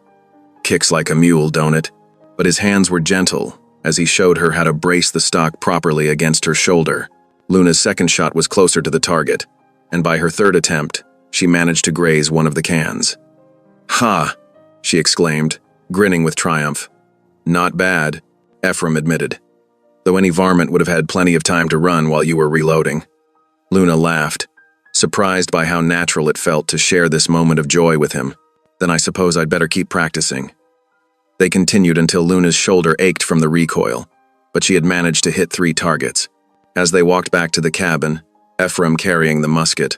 "Kicks like a mule, don't it?" But his hands were gentle as he showed her how to brace the stock properly against her shoulder. Luna's second shot was closer to the target, and by her third attempt, she managed to graze one of the cans. "Ha!" she exclaimed, grinning with triumph. "Not bad," Ephraim admitted, "though any varmint would have had plenty of time to run while you were reloading." Luna laughed, surprised by how natural it felt to share this moment of joy with him. "Then I suppose I'd better keep practicing." They continued until Luna's shoulder ached from the recoil, but she had managed to hit 3 targets. As they walked back to the cabin, Ephraim carrying the musket,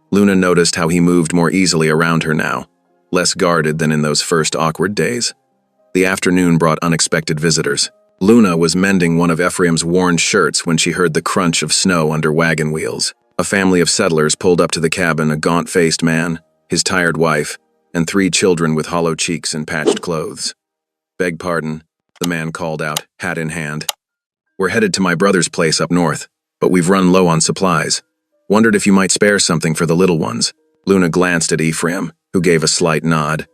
Luna noticed how he moved more easily around her now, less guarded than in those first awkward days. The afternoon brought unexpected visitors. Luna was mending one of Ephraim's worn shirts when she heard the crunch of snow under wagon wheels. A family of settlers pulled up to the cabin: a gaunt-faced man, his tired wife, and 3 children with hollow cheeks and patched clothes. "Beg pardon," the man called out, hat in hand. "We're headed to my brother's place up north, but we've run low on supplies. Wondered if you might spare something for the little ones." Luna glanced at Ephraim, who gave a slight nod.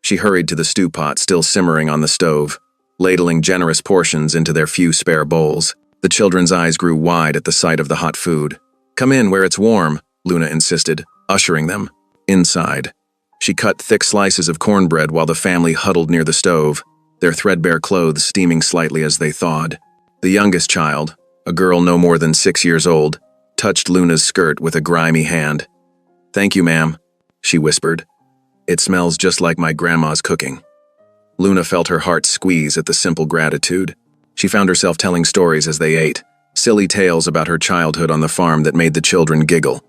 She hurried to the stew pot still simmering on the stove, ladling generous portions into their few spare bowls. The children's eyes grew wide at the sight of the hot food. "Come in where it's warm," Luna insisted, ushering them inside. She cut thick slices of cornbread while the family huddled near the stove, their threadbare clothes steaming slightly as they thawed. The youngest child, a girl no more than 6 years old, touched Luna's skirt with a grimy hand. "Thank you, ma'am," she whispered. "It smells just like my grandma's cooking." Luna felt her heart squeeze at the simple gratitude. She found herself telling stories as they ate, silly tales about her childhood on the farm that made the children giggle.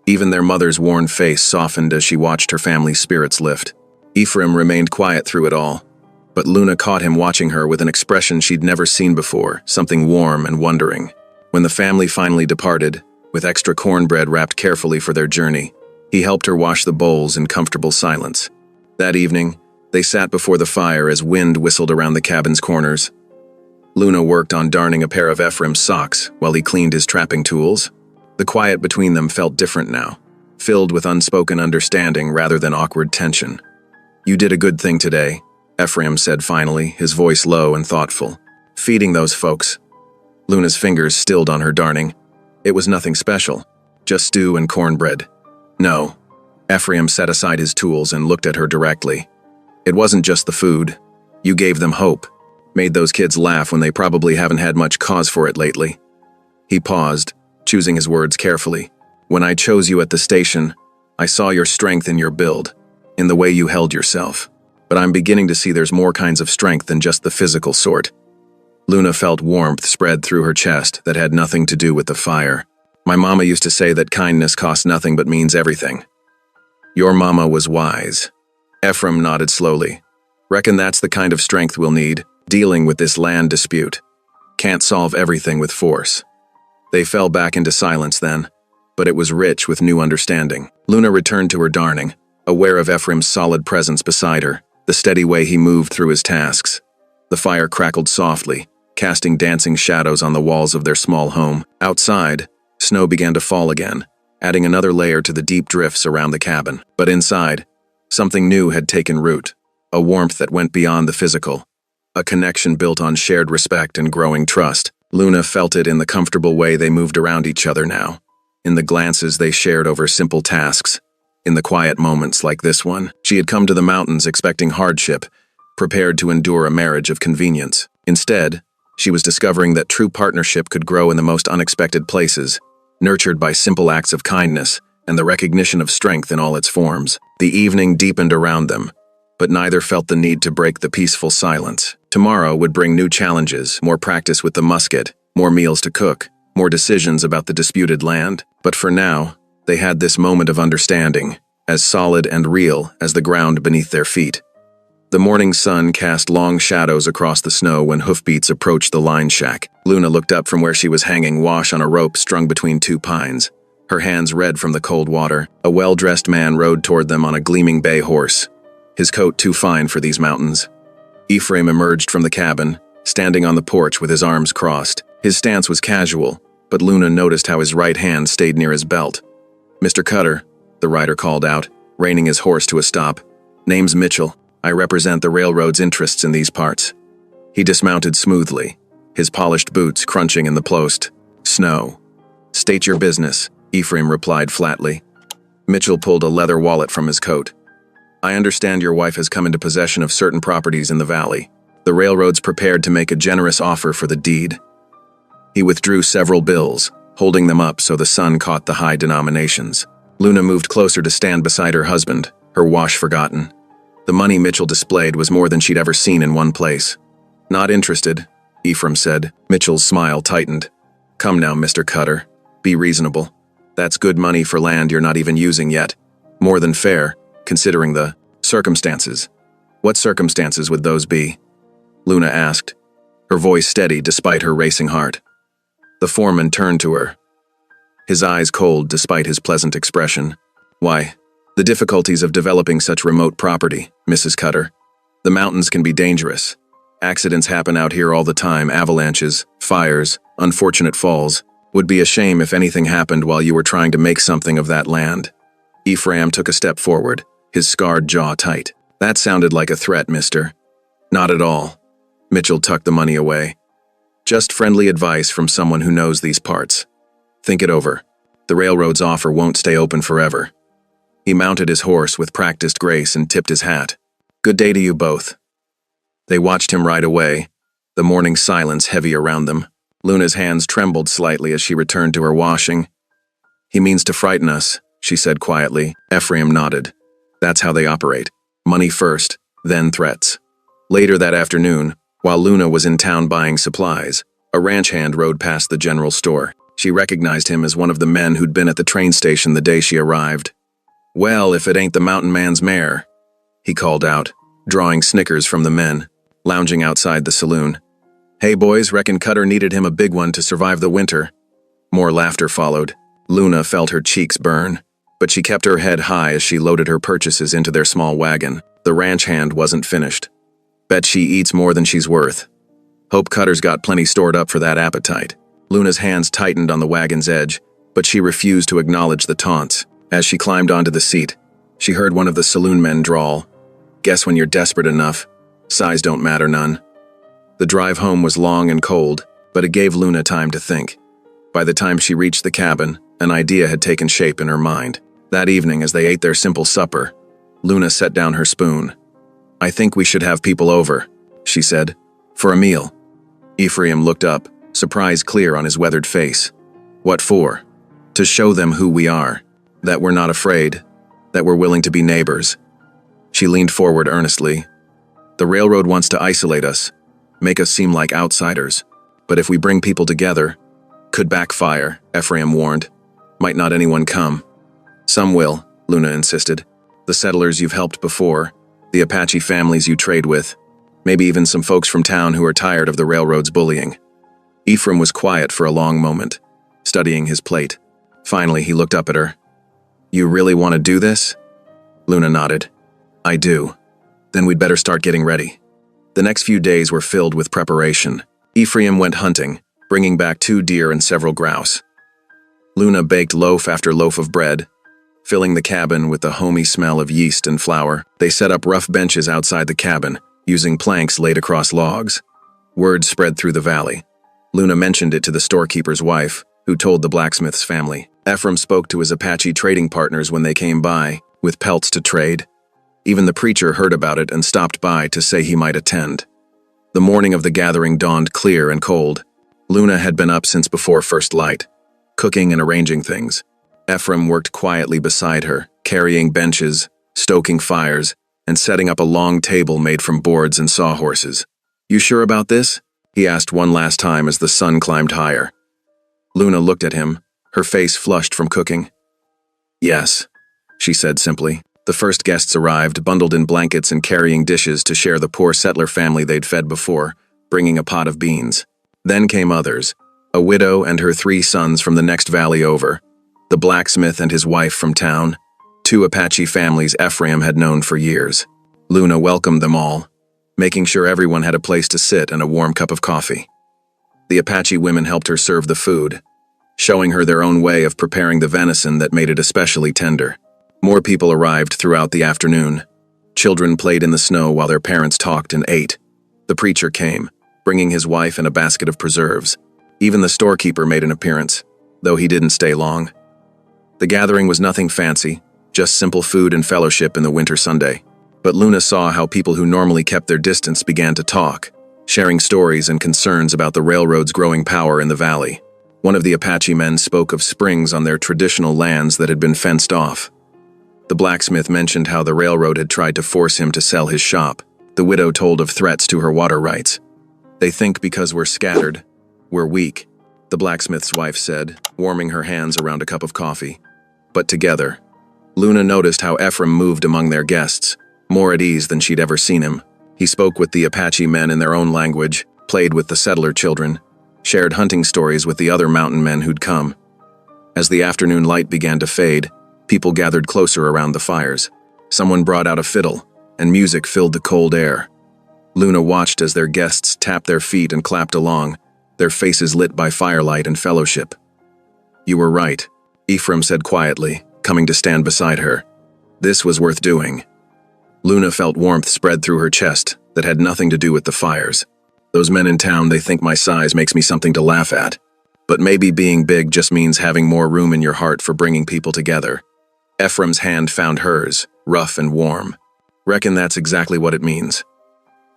Even their mother's worn face softened as she watched her family's spirits lift. Ephraim remained quiet through it all, but Luna caught him watching her with an expression she'd never seen before, something warm and wondering. When the family finally departed, with extra cornbread wrapped carefully for their journey, He helped her wash the bowls in comfortable silence. That evening, they sat before the fire as wind whistled around the cabin's corners. Luna worked on darning a pair of Ephraim's socks while he cleaned his trapping tools. The quiet between them felt different now, filled with unspoken understanding rather than awkward tension. "You did a good thing today," Ephraim said finally, his voice low and thoughtful. "Feeding those folks." Luna's fingers stilled on her darning. It was nothing special, just stew and cornbread. "No." Ephraim set aside his tools and looked at her directly. "It wasn't just the food. You gave them hope. Made those kids laugh when they probably haven't had much cause for it lately." He paused, choosing his words carefully. "When I chose you at the station, I saw your strength in your build, in the way you held yourself. But I'm beginning to see there's more kinds of strength than just the physical sort." Luna felt warmth spread through her chest that had nothing to do with the fire. "My mama used to say that kindness costs nothing but means everything." "Your mama was wise." Ephraim nodded slowly. "Reckon that's the kind of strength we'll need, dealing with this land dispute. Can't solve everything with force." They fell back into silence then, but it was rich with new understanding. Luna returned to her darning, aware of Ephraim's solid presence beside her, the steady way he moved through his tasks. The fire crackled softly, casting dancing shadows on the walls of their small home. Outside, snow began to fall again, adding another layer to the deep drifts around the cabin. But inside, something new had taken root, a warmth that went beyond the physical, a connection built on shared respect and growing trust. Luna felt it in the comfortable way they moved around each other now, in the glances they shared over simple tasks, in the quiet moments like this one. She had come to the mountains expecting hardship, prepared to endure a marriage of convenience. Instead, she was discovering that true partnership could grow in the most unexpected places, nurtured by simple acts of kindness and the recognition of strength in all its forms. The evening deepened around them, but neither felt the need to break the peaceful silence. Tomorrow would bring new challenges, more practice with the musket, more meals to cook, more decisions about the disputed land. But for now, they had this moment of understanding, as solid and real as the ground beneath their feet. The morning sun cast long shadows across the snow when hoofbeats approached the line shack. Luna looked up from where she was hanging wash on a rope strung between two pines, her hands red from the cold water. A well-dressed man rode toward them on a gleaming bay horse, his coat too fine for these mountains. Ephraim emerged from the cabin, standing on the porch with his arms crossed. His stance was casual, but Luna noticed how his right hand stayed near his belt. "Mr. Cutter," the rider called out, reining his horse to a stop. "Name's Mitchell. I represent the railroad's interests in these parts." He dismounted smoothly, his polished boots crunching in the plost. "Snow." "State your business," Ephraim replied flatly. Mitchell pulled a leather wallet from his coat. "I understand your wife has come into possession of certain properties in the valley. The railroad's prepared to make a generous offer for the deed." He withdrew several bills, holding them up so the sun caught the high denominations. Luna moved closer to stand beside her husband, her wash forgotten. The money Mitchell displayed was more than she'd ever seen in one place. "Not interested," Ephraim said. Mitchell's smile tightened. "Come now, Mr. Cutter. Be reasonable. That's good money for land you're not even using yet. More than fair, considering the circumstances." "What circumstances would those be?" Luna asked, her voice steady despite her racing heart. The foreman turned to her, his eyes cold despite his pleasant expression. "Why, the difficulties of developing such remote property, Mrs. Cutter. The mountains can be dangerous. Accidents happen out here all the time, avalanches, fires, unfortunate falls. Would be a shame if anything happened while you were trying to make something of that land." Ephraim took a step forward, his scarred jaw tight. "That sounded like a threat, mister." "Not at all." Mitchell tucked the money away. "Just friendly advice from someone who knows these parts. Think it over. The railroad's offer won't stay open forever." He mounted his horse with practiced grace and tipped his hat. "Good day to you both." They watched him ride away, the morning silence heavy around them. Luna's hands trembled slightly as she returned to her washing. "He means to frighten us," she said quietly. Ephraim nodded. "That's how they operate. Money first, then threats." Later that afternoon, while Luna was in town buying supplies, a ranch hand rode past the general store. She recognized him as one of the men who'd been at the train station the day she arrived. "Well, if it ain't the mountain man's mare," he called out, drawing snickers from the men, lounging outside the saloon. "Hey boys, reckon Cutter needed him a big one to survive the winter." More laughter followed. Luna felt her cheeks burn. but she kept her head high as she loaded her purchases into their small wagon. The ranch hand wasn't finished. Bet she eats more than she's worth. Hope Cutter's got plenty stored up for that appetite. Luna's hands tightened on the wagon's edge, but she refused to acknowledge the taunts. As she climbed onto the seat, she heard one of the saloon men drawl, "Guess when you're desperate enough, size don't matter none." The drive home was long and cold, but it gave Luna time to think. By the time she reached the cabin, an idea had taken shape in her mind. That evening, as they ate their simple supper, Luna set down her spoon. "I think we should have people over," she said, "for a meal." Ephraim looked up, surprise clear on his weathered face. "What for?" "To show them who we are, that we're not afraid, that we're willing to be neighbors." She leaned forward earnestly. "The railroad wants to isolate us, make us seem like outsiders. But if we bring people together, could backfire," Ephraim warned. "Might not anyone come." "Some will," Luna insisted. "The settlers you've helped before, the Apache families you trade with, maybe even some folks from town who are tired of the railroad's bullying." Ephraim was quiet for a long moment, studying his plate. Finally, he looked up at her. "You really want to do this?" Luna nodded. "I do. Then we'd better start getting ready." The next few days were filled with preparation. Ephraim went hunting, bringing back 2 deer and several grouse. Luna baked loaf after loaf of bread, filling the cabin with the homey smell of yeast and flour. They set up rough benches outside the cabin, using planks laid across logs. Word spread through the valley. Luna mentioned it to the storekeeper's wife, who told the blacksmith's family. Ephraim spoke to his Apache trading partners when they came by, with pelts to trade. Even the preacher heard about it and stopped by to say he might attend. The morning of the gathering dawned clear and cold. Luna had been up since before first light, cooking and arranging things. Ephraim worked quietly beside her, carrying benches, stoking fires, and setting up a long table made from boards and sawhorses. "You sure about this?" he asked one last time as the sun climbed higher. Luna looked at him, her face flushed from cooking. "Yes," she said simply. The first guests arrived, bundled in blankets and carrying dishes to share the poor settler family they'd fed before, bringing a pot of beans. Then came others, a widow and her 3 sons from the next valley over, the blacksmith and his wife from town, 2 Apache families Ephraim had known for years. Luna welcomed them all, making sure everyone had a place to sit and a warm cup of coffee. The Apache women helped her serve the food, showing her their own way of preparing the venison that made it especially tender. More people arrived throughout the afternoon. Children played in the snow while their parents talked and ate. The preacher came, bringing his wife and a basket of preserves. Even the storekeeper made an appearance, though he didn't stay long. The gathering was nothing fancy, just simple food and fellowship in the winter Sunday. But Luna saw how people who normally kept their distance began to talk, sharing stories and concerns about the railroad's growing power in the valley. One of the Apache men spoke of springs on their traditional lands that had been fenced off. The blacksmith mentioned how the railroad had tried to force him to sell his shop. The widow told of threats to her water rights. "They think because we're scattered, we're weak," the blacksmith's wife said, warming her hands around a cup of coffee. But together, Luna noticed how Ephraim moved among their guests, more at ease than she'd ever seen him. He spoke with the Apache men in their own language, played with the settler children, shared hunting stories with the other mountain men who'd come. As the afternoon light began to fade, people gathered closer around the fires. Someone brought out a fiddle, and music filled the cold air. Luna watched as their guests tapped their feet and clapped along, their faces lit by firelight and fellowship. "You were right," Ephraim said quietly, coming to stand beside her. "This was worth doing." Luna felt warmth spread through her chest that had nothing to do with the fires. "Those men in town, they think my size makes me something to laugh at. But maybe being big just means having more room in your heart for bringing people together." Ephraim's hand found hers, rough and warm. "Reckon that's exactly what it means."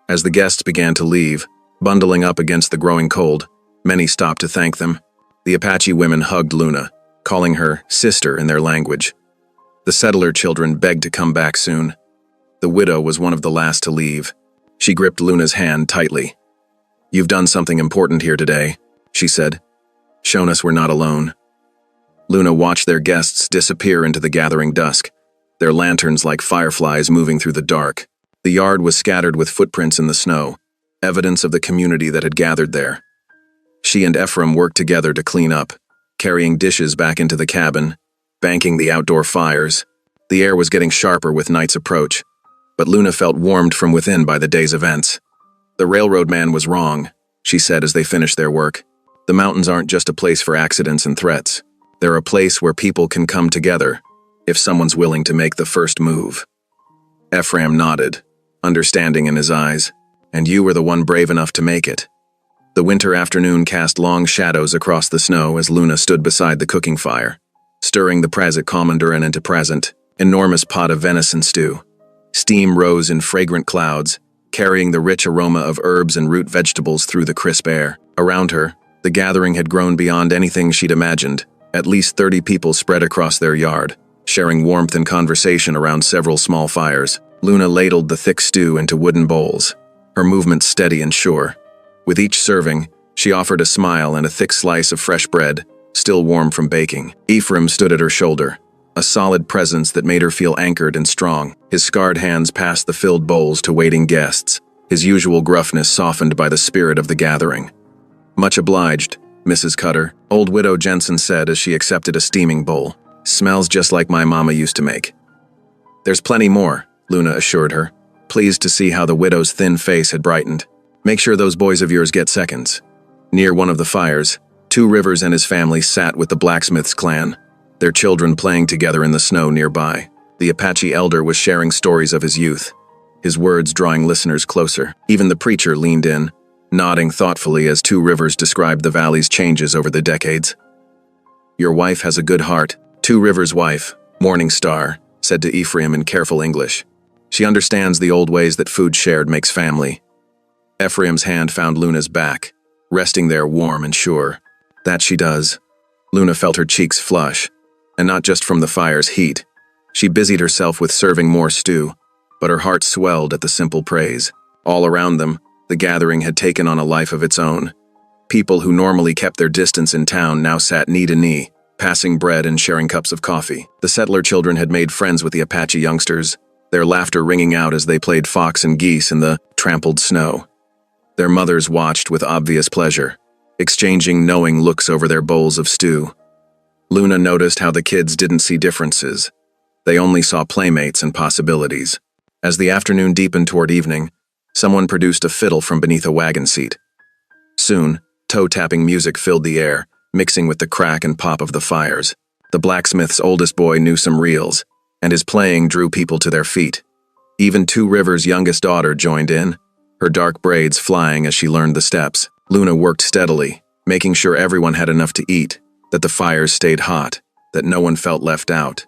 As the guests began to leave, bundling up against the growing cold, many stopped to thank them. The Apache women hugged Luna, calling her sister in their language. The settler children begged to come back soon. The widow was one of the last to leave. She gripped Luna's hand tightly. "You've done something important here today," she said. "Shown us we're not alone." Luna watched their guests disappear into the gathering dusk, their lanterns like fireflies moving through the dark. The yard was scattered with footprints in the snow, evidence of the community that had gathered there. She and Ephraim worked together to clean up, carrying dishes back into the cabin, banking the outdoor fires. The air was getting sharper with night's approach, but Luna felt warmed from within by the day's events. The railroad man was wrong, she said as they finished their work. The mountains aren't just a place for accidents and threats. They're a place where people can come together, if someone's willing to make the first move. Ephraim nodded, understanding in his eyes, and you were the one brave enough to make it. The winter afternoon cast long shadows across the snow as Luna stood beside the cooking fire, stirring the prasit commandant into present, enormous pot of venison stew. Steam rose in fragrant clouds, carrying the rich aroma of herbs and root vegetables through the crisp air. Around her, the gathering had grown beyond anything she'd imagined. At least 30 people spread across their yard, sharing warmth and conversation around several small fires. Luna ladled the thick stew into wooden bowls, her movements steady and sure. With each serving, she offered a smile and a thick slice of fresh bread, still warm from baking. Ephraim stood at her shoulder, a solid presence that made her feel anchored and strong. His scarred hands passed the filled bowls to waiting guests, his usual gruffness softened by the spirit of the gathering. "Much obliged, Mrs. Cutter," old widow Jensen said as she accepted a steaming bowl. "Smells just like my mama used to make." "There's plenty more," Luna assured her, pleased to see how the widow's thin face had brightened. "Make sure those boys of yours get seconds." Near one of the fires, Two Rivers and his family sat with the blacksmith's clan, their children playing together in the snow nearby. The Apache elder was sharing stories of his youth, his words drawing listeners closer. Even the preacher leaned in, nodding thoughtfully as Two Rivers described the valley's changes over the decades. "Your wife has a good heart." Two Rivers' wife, Morning Star, said to Ephraim in careful English. "She understands the old ways that food shared makes family." Ephraim's hand found Luna's back, resting there warm and sure. "That she does." Luna felt her cheeks flush, and not just from the fire's heat. She busied herself with serving more stew, but her heart swelled at the simple praise. All around them, the gathering had taken on a life of its own. People who normally kept their distance in town now sat knee to knee, passing bread and sharing cups of coffee. The settler children had made friends with the Apache youngsters, their laughter ringing out as they played fox and geese in the trampled snow. Their mothers watched with obvious pleasure, exchanging knowing looks over their bowls of stew. Luna noticed how the kids didn't see differences. They only saw playmates and possibilities. As the afternoon deepened toward evening, someone produced a fiddle from beneath a wagon seat. Soon, toe-tapping music filled the air, mixing with the crack and pop of the fires. The blacksmith's oldest boy knew some reels, and his playing drew people to their feet. Even Two Rivers' youngest daughter joined in, her dark braids flying as she learned the steps. Luna worked steadily, making sure everyone had enough to eat, that the fires stayed hot, that no one felt left out.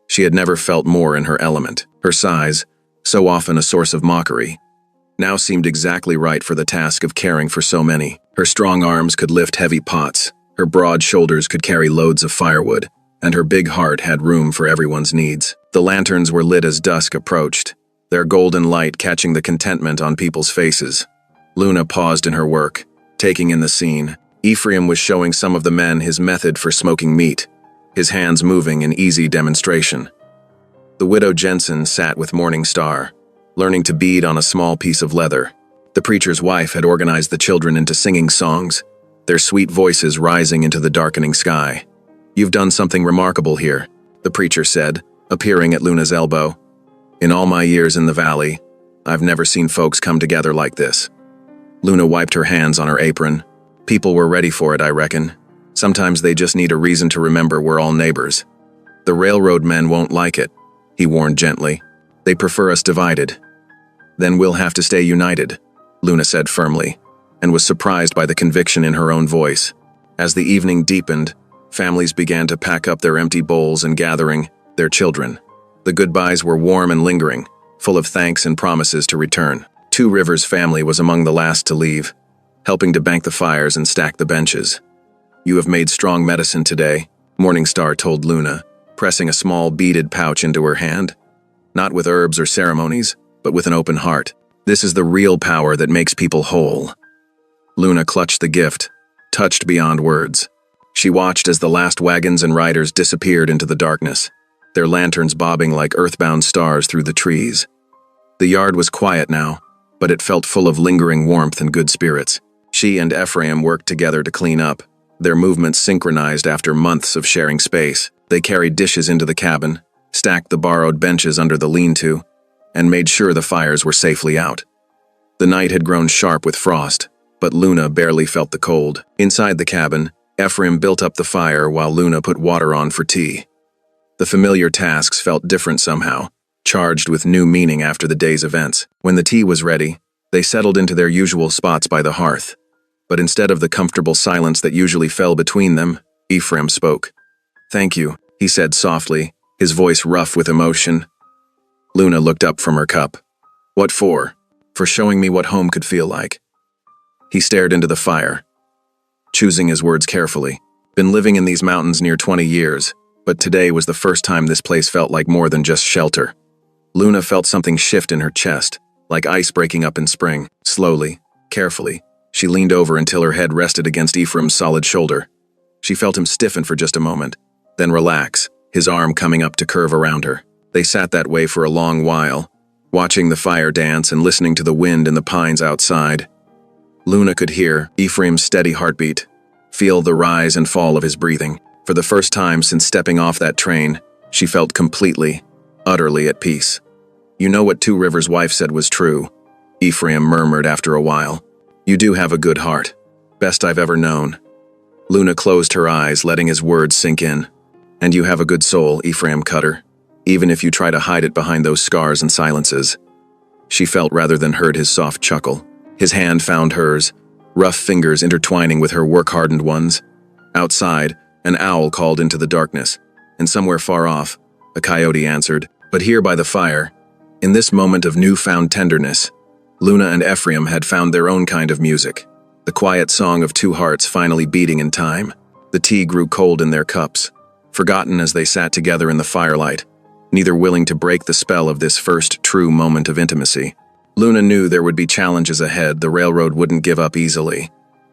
She had never felt more in her element. Her size, so often a source of mockery, now seemed exactly right for the task of caring for so many. Her strong arms could lift heavy pots, her broad shoulders could carry loads of firewood, and her big heart had room for everyone's needs. The lanterns were lit as dusk approached, their golden light catching the contentment on people's faces. Luna paused in her work, taking in the scene. Ephraim was showing some of the men his method for smoking meat, his hands moving in easy demonstration. The widow Jensen sat with Morning Star, learning to bead on a small piece of leather. The preacher's wife had organized the children into singing songs, their sweet voices rising into the darkening sky. "You've done something remarkable here," the preacher said, appearing at Luna's elbow. "In all my years in the valley, I've never seen folks come together like this." Luna wiped her hands on her apron. "People were ready for it, I reckon. Sometimes they just need a reason to remember we're all neighbors." "The railroad men won't like it," he warned gently. "They prefer us divided." "Then we'll have to stay united," Luna said firmly, and was surprised by the conviction in her own voice. As the evening deepened, families began to pack up their empty bowls and gathering their children. The goodbyes were warm and lingering, full of thanks and promises to return. Two Rivers' family was among the last to leave, helping to bank the fires and stack the benches. "You have made strong medicine today," Morning Star told Luna, pressing a small beaded pouch into her hand. "Not with herbs or ceremonies, but with an open heart. This is the real power that makes people whole." Luna clutched the gift, touched beyond words. She watched as the last wagons and riders disappeared into the darkness, their lanterns bobbing like earthbound stars through the trees. The yard was quiet now, but it felt full of lingering warmth and good spirits. She and Ephraim worked together to clean up, their movements synchronized after months of sharing space. They carried dishes into the cabin, stacked the borrowed benches under the lean-to, and made sure the fires were safely out. The night had grown sharp with frost, but Luna barely felt the cold. Inside the cabin, Ephraim built up the fire while Luna put water on for tea. The familiar tasks felt different somehow, charged with new meaning after the day's events. When the tea was ready, they settled into their usual spots by the hearth. But instead of the comfortable silence that usually fell between them, Ephraim spoke. "Thank you," he said softly, his voice rough with emotion. Luna looked up from her cup. "What for?" "For showing me what home could feel like." He stared into the fire, choosing his words carefully. "Been living in these mountains near 20 years, but today was the first time this place felt like more than just shelter." Luna felt something shift in her chest, like ice breaking up in spring. Slowly, carefully, she leaned over until her head rested against Ephraim's solid shoulder. She felt him stiffen for just a moment, then relax, his arm coming up to curve around her. They sat that way for a long while, watching the fire dance and listening to the wind in the pines outside. Luna could hear Ephraim's steady heartbeat, feel the rise and fall of his breathing. For the first time since stepping off that train, she felt completely, utterly at peace. "You know what Two Rivers' wife said was true," Ephraim murmured after a while. "You do have a good heart. Best I've ever known." Luna closed her eyes, letting his words sink in. "And you have a good soul," Ephraim cut her, "even if you try to hide it behind those scars and silences." She felt rather than heard his soft chuckle. His hand found hers, rough fingers intertwining with her work-hardened ones. Outside, an owl called into the darkness, and somewhere far off, a coyote answered. But here by the fire, in this moment of newfound tenderness, Luna and Ephraim had found their own kind of music, the quiet song of two hearts finally beating in time. The tea grew cold in their cups, forgotten as they sat together in the firelight, neither willing to break the spell of this first true moment of intimacy. Luna knew there would be challenges ahead. The railroad wouldn't give up easily,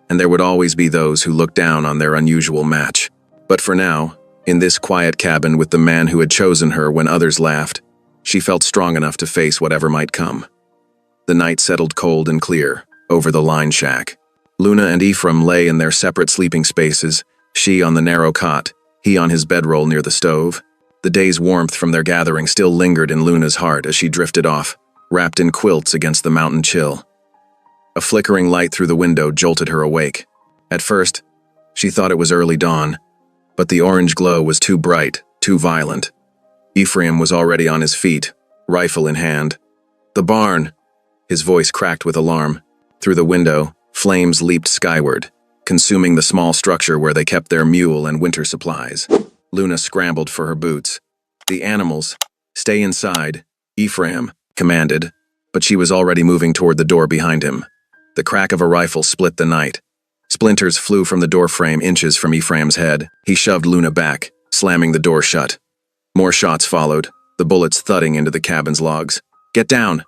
and there would always be those who looked down on their unusual match. But for now, in this quiet cabin with the man who had chosen her when others laughed, she felt strong enough to face whatever might come. The night settled cold and clear over the line shack. Luna and Ephraim lay in their separate sleeping spaces, she on the narrow cot, he on his bedroll near the stove. The day's warmth from their gathering still lingered in Luna's heart as she drifted off, wrapped in quilts against the mountain chill. A flickering light through the window jolted her awake. At first, she thought it was early dawn, but the orange glow was too bright, too violent. Ephraim was already on his feet, rifle in hand. "The barn!" His voice cracked with alarm. Through the window, flames leaped skyward, consuming the small structure where they kept their mule and winter supplies. Luna scrambled for her boots. "The animals! Stay inside!" Ephraim commanded, but she was already moving toward the door behind him. The crack of a rifle split the night. Splinters flew from the doorframe inches from Ephraim's head. He shoved Luna back, slamming the door shut. More shots followed, the bullets thudding into the cabin's logs. "Get down!"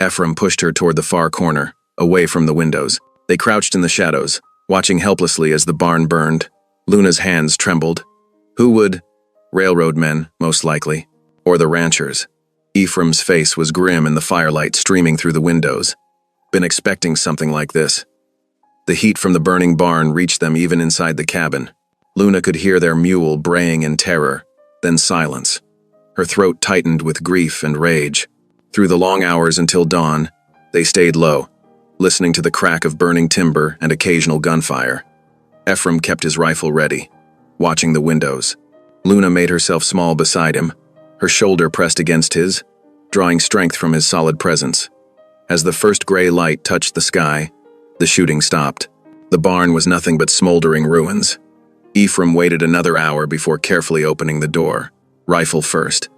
Ephraim pushed her toward the far corner, away from the windows. They crouched in the shadows, watching helplessly as the barn burned. Luna's hands trembled. Who would? Railroad men, most likely. Or the ranchers. Ephraim's face was grim in the firelight streaming through the windows. Been expecting something like this. The heat from the burning barn reached them even inside the cabin. Luna could hear their mule braying in terror, then silence. Her throat tightened with grief and rage. Through the long hours until dawn, they stayed low, listening to the crack of burning timber and occasional gunfire. Ephraim kept his rifle ready, watching the windows. Luna made herself small beside him, her shoulder pressed against his, drawing strength from his solid presence. As the first gray light touched the sky, the shooting stopped. The barn was nothing but smoldering ruins. Ephraim waited another hour before carefully opening the door, rifle first.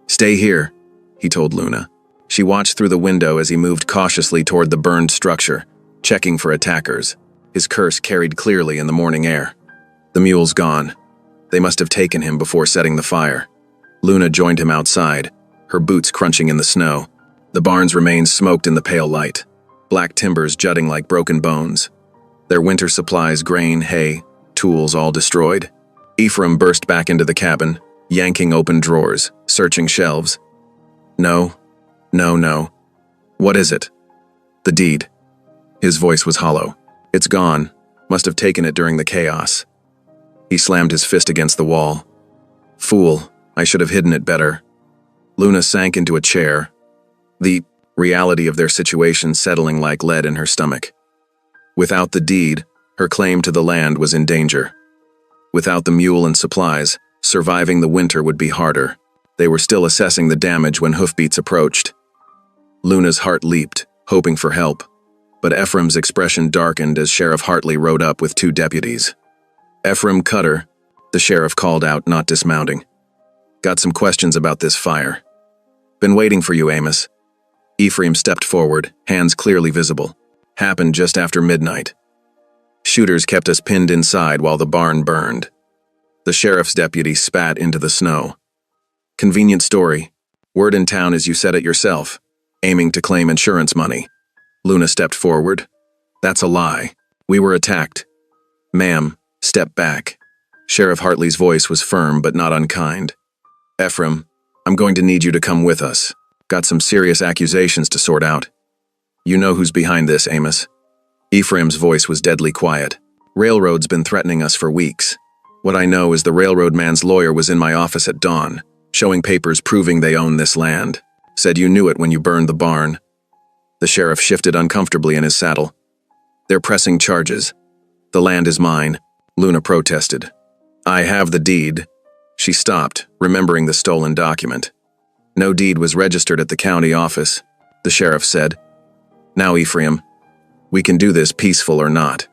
"Stay here," he told Luna. She watched through the window as he moved cautiously toward the burned structure, checking for attackers. His curse carried clearly in the morning air. The mule's gone. They must have taken him before setting the fire. Luna joined him outside, her boots crunching in the snow. The barn's remains smoked in the pale light, black timbers jutting like broken bones. Their winter supplies, grain, hay, tools all destroyed. Ephraim burst back into the cabin, yanking open drawers, searching shelves. No. What is it? The deed. His voice was hollow. It's gone. Must have taken it during the chaos. He slammed his fist against the wall. Fool, I should have hidden it better. Luna sank into a chair, the reality of their situation settling like lead in her stomach. Without the deed, her claim to the land was in danger. Without the mule and supplies, surviving the winter would be harder. They were still assessing the damage when hoofbeats approached. Luna's heart leaped, hoping for help, but Ephraim's expression darkened as Sheriff Hartley rode up with 2 deputies. "Ephraim Cutter," the sheriff called out, not dismounting. "Got some questions about this fire." "Been waiting for you, Amos." Ephraim stepped forward, hands clearly visible. "Happened just after midnight. Shooters kept us pinned inside while the barn burned." The sheriff's deputy spat into the snow. "Convenient story. Word in town is you said it yourself, aiming to claim insurance money." Luna stepped forward. "That's a lie. We were attacked." "Ma'am, step back." Sheriff Hartley's voice was firm but not unkind. "Ephraim, I'm going to need you to come with us. Got some serious accusations to sort out." "You know who's behind this, Amos." Ephraim's voice was deadly quiet. "Railroad's been threatening us for weeks. What I know is the railroad man's lawyer was in my office at dawn, showing papers proving they own this land. Said you knew it when you burned the barn." The sheriff shifted uncomfortably in his saddle. "They're pressing charges. The land is mine," Luna protested. "I have the deed." She stopped, remembering the stolen document. "No deed was registered at the county office," the sheriff said. "Now, Ephraim, we can do this peaceful or not."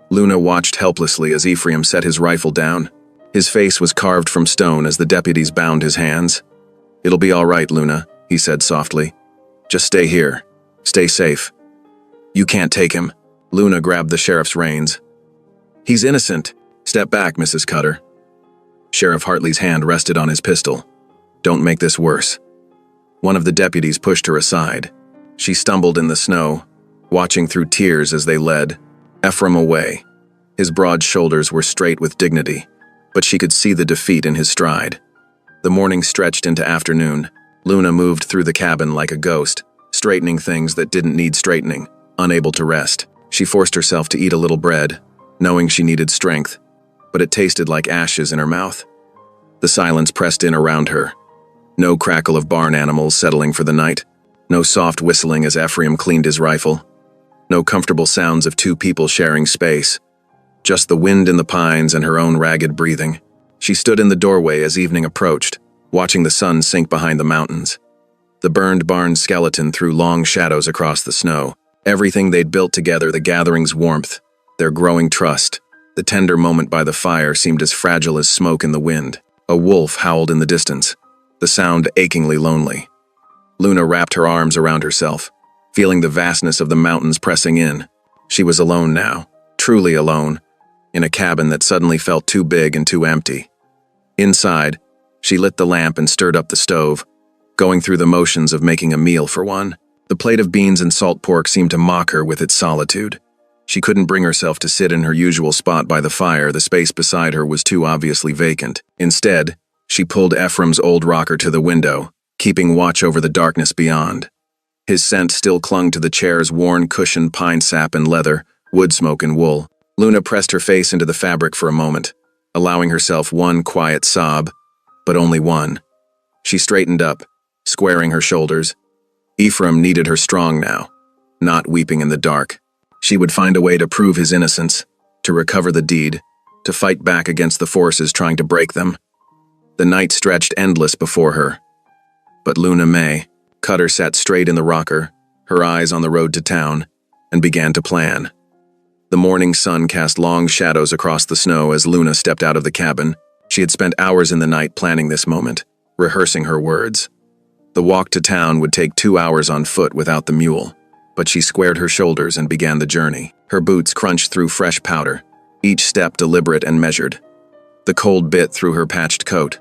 Luna watched helplessly as Ephraim set his rifle down. His face was carved from stone as the deputies bound his hands. "It'll be all right, Luna," he said softly. "Just stay here. Stay safe." "You can't take him." Luna grabbed the sheriff's reins. "He's innocent. Step back, Mrs. Cutter." Sheriff Hartley's hand rested on his pistol. "Don't make this worse." One of the deputies pushed her aside. She stumbled in the snow, watching through tears as they led Ephraim away. His broad shoulders were straight with dignity, but she could see the defeat in his stride. The morning stretched into afternoon. Luna moved through the cabin like a ghost, straightening things that didn't need straightening, unable to rest. She forced herself to eat a little bread, knowing she needed strength, but it tasted like ashes in her mouth. The silence pressed in around her. No crackle of barn animals settling for the night. No soft whistling as Ephraim cleaned his rifle. No comfortable sounds of 2 people sharing space. Just the wind in the pines and her own ragged breathing. She stood in the doorway as evening approached, watching the sun sink behind the mountains. The burned barn skeleton threw long shadows across the snow. Everything they'd built together, the gathering's warmth, their growing trust, the tender moment by the fire seemed as fragile as smoke in the wind. A wolf howled in the distance, the sound achingly lonely. Luna wrapped her arms around herself, feeling the vastness of the mountains pressing in. She was alone now, truly alone, in a cabin that suddenly felt too big and too empty. Inside, she lit the lamp and stirred up the stove, going through the motions of making a meal for one. The plate of beans and salt pork seemed to mock her with its solitude. She couldn't bring herself to sit in her usual spot by the fire. The space beside her was too obviously vacant. Instead, she pulled Ephraim's old rocker to the window, keeping watch over the darkness beyond. His scent still clung to the chair's worn cushion, pine sap and leather, wood smoke and wool. Luna pressed her face into the fabric for a moment, allowing herself one quiet sob, but only one. She straightened up, squaring her shoulders. Ephraim needed her strong now, not weeping in the dark. She would find a way to prove his innocence, to recover the deed, to fight back against the forces trying to break them. The night stretched endless before her. But Luna May Cutter sat straight in the rocker, her eyes on the road to town, and began to plan. The morning sun cast long shadows across the snow as Luna stepped out of the cabin. She had spent hours in the night planning this moment, rehearsing her words. The walk to town would take 2 hours on foot without the mule, but she squared her shoulders and began the journey. Her boots crunched through fresh powder, each step deliberate and measured. The cold bit through her patched coat,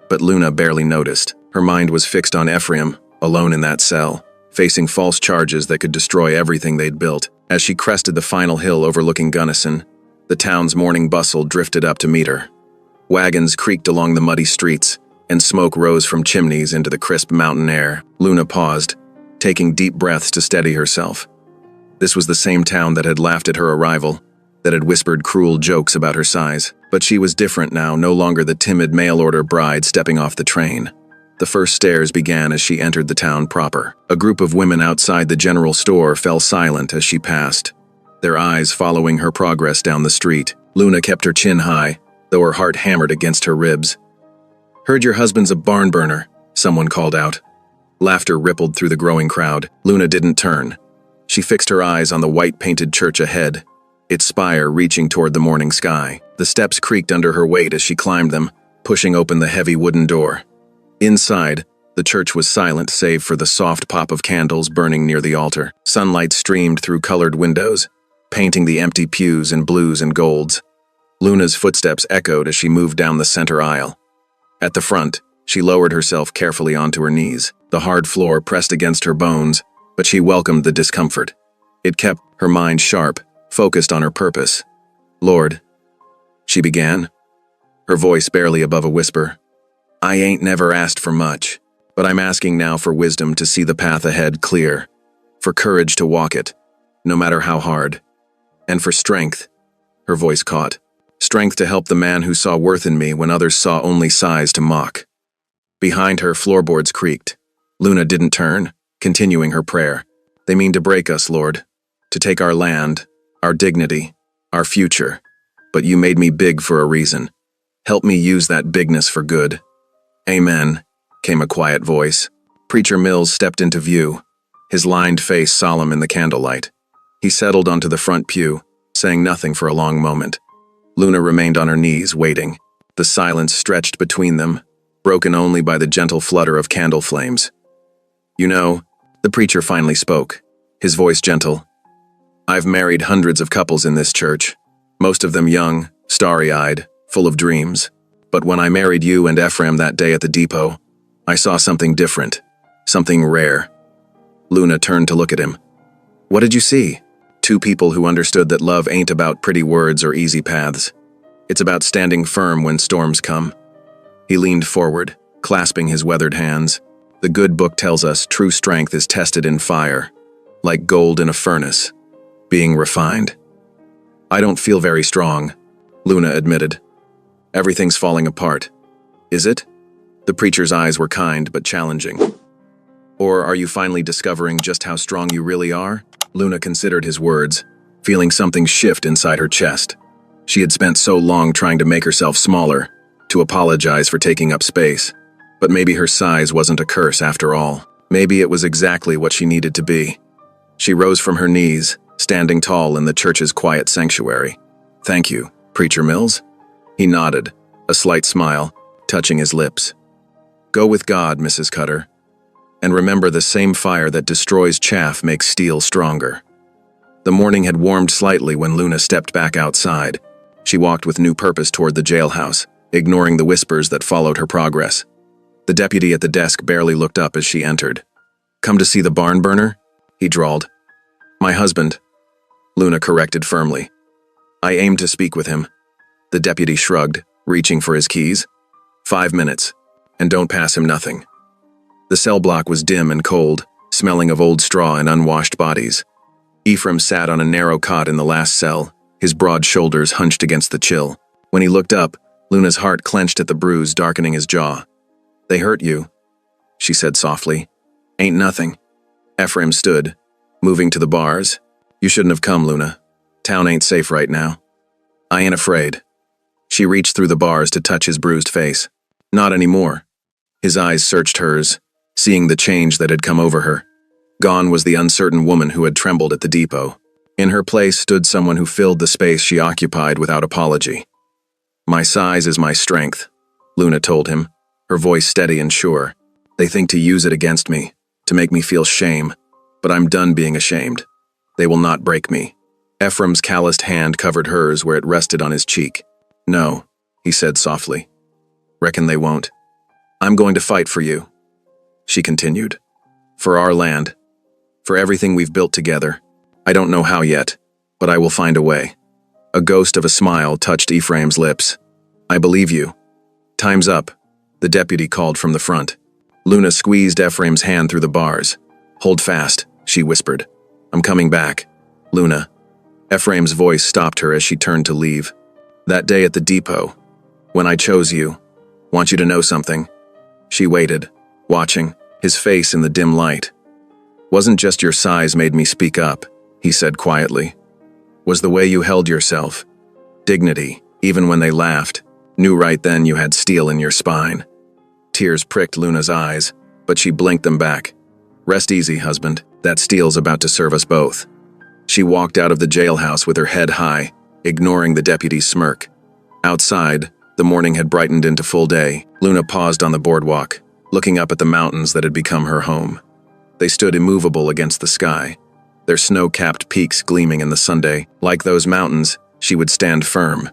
but Luna barely noticed. Her mind was fixed on Ephraim, alone in that cell, facing false charges that could destroy everything they'd built. As she crested the final hill overlooking Gunnison, the town's morning bustle drifted up to meet her. Wagons creaked along the muddy streets, and smoke rose from chimneys into the crisp mountain air. Luna paused, taking deep breaths to steady herself. This was the same town that had laughed at her arrival, that had whispered cruel jokes about her size. But she was different now, no longer the timid mail-order bride stepping off the train. The first stares began as she entered the town proper. A group of women outside the general store fell silent as she passed, their eyes following her progress down the street. Luna kept her chin high, though her heart hammered against her ribs. "Heard your husband's a barn burner," someone called out. Laughter rippled through the growing crowd. Luna didn't turn. She fixed her eyes on the white-painted church ahead, its spire reaching toward the morning sky. The steps creaked under her weight as she climbed them, pushing open the heavy wooden door. Inside, the church was silent save for the soft pop of candles burning near the altar. Sunlight streamed through colored windows, painting the empty pews in blues and golds. Luna's footsteps echoed as she moved down the center aisle. At the front, she lowered herself carefully onto her knees. The hard floor pressed against her bones, but she welcomed the discomfort. It kept her mind sharp, focused on her purpose. "Lord," she began, her voice barely above a whisper, "I ain't never asked for much, but I'm asking now for wisdom to see the path ahead clear, for courage to walk it, no matter how hard, and for strength," her voice caught, "strength to help the man who saw worth in me when others saw only size to mock." Behind her, floorboards creaked. Luna didn't turn, continuing her prayer. "They mean to break us, Lord, to take our land, our dignity, our future, but you made me big for a reason. Help me use that bigness for good." "Amen," came a quiet voice. Preacher Mills stepped into view, his lined face solemn in the candlelight. He settled onto the front pew, saying nothing for a long moment. Luna remained on her knees, waiting. The silence stretched between them, broken only by the gentle flutter of candle flames. "You know," the preacher finally spoke, his voice gentle, "I've married hundreds of couples in this church, most of them young, starry-eyed, full of dreams. But when I married you and Ephraim that day at the depot, I saw something different, something rare." Luna turned to look at him. "What did you see?" "Two people who understood that love ain't about pretty words or easy paths. It's about standing firm when storms come." He leaned forward, clasping his weathered hands. "The good book tells us true strength is tested in fire, like gold in a furnace, being refined." "I don't feel very strong," Luna admitted. "Everything's falling apart." "Is it?" The preacher's eyes were kind but challenging. "Or are you finally discovering just how strong you really are?" Luna considered his words, feeling something shift inside her chest. She had spent so long trying to make herself smaller, to apologize for taking up space. But maybe her size wasn't a curse after all. Maybe it was exactly what she needed to be. She rose from her knees, standing tall in the church's quiet sanctuary. "Thank you, Preacher Mills." He nodded, a slight smile, touching his lips. "Go with God, Mrs. Cutter. And remember, the same fire that destroys chaff makes steel stronger." The morning had warmed slightly when Luna stepped back outside. She walked with new purpose toward the jailhouse, ignoring the whispers that followed her progress. The deputy at the desk barely looked up as she entered. "Come to see the barn burner?" he drawled. "My husband," Luna corrected firmly. "I aim to speak with him." The deputy shrugged, reaching for his keys. 5 minutes, and don't pass him nothing." The cell block was dim and cold, smelling of old straw and unwashed bodies. Ephraim sat on a narrow cot in the last cell, his broad shoulders hunched against the chill. When he looked up, Luna's heart clenched at the bruise darkening his jaw. "They hurt you," she said softly. "Ain't nothing." Ephraim stood, moving to the bars. "You shouldn't have come, Luna. Town ain't safe right now." "I ain't afraid." She reached through the bars to touch his bruised face. "Not anymore." His eyes searched hers, seeing the change that had come over her. Gone was the uncertain woman who had trembled at the depot. In her place stood someone who filled the space she occupied without apology. "My size is my strength," Luna told him, her voice steady and sure. "They think to use it against me, to make me feel shame, but I'm done being ashamed. They will not break me." Ephraim's calloused hand covered hers where it rested on his cheek. "No," he said softly. "Reckon they won't. I'm going to fight for you," she continued. "For our land. For everything we've built together. I don't know how yet, but I will find a way." A ghost of a smile touched Ephraim's lips. "I believe you." "Time's up," the deputy called from the front. Luna squeezed Ephraim's hand through the bars. "Hold fast," she whispered. "I'm coming back. Luna." Ephraim's voice stopped her as she turned to leave. That day at the depot, when I chose you, want you to know something. She waited, watching, his face in the dim light. Wasn't just your size made me speak up, he said quietly. Was the way you held yourself. Dignity, even when they laughed. Knew right then you had steel in your spine. Tears pricked Luna's eyes, but she blinked them back. Rest easy, husband. That steel's about to serve us both. She walked out of the jailhouse with her head high, ignoring the deputy's smirk. Outside, the morning had brightened into full day. Luna paused on the boardwalk, looking up at the mountains that had become her home. They stood immovable against the sky, their snow-capped peaks gleaming in the Sunday. Like those mountains, she would stand firm.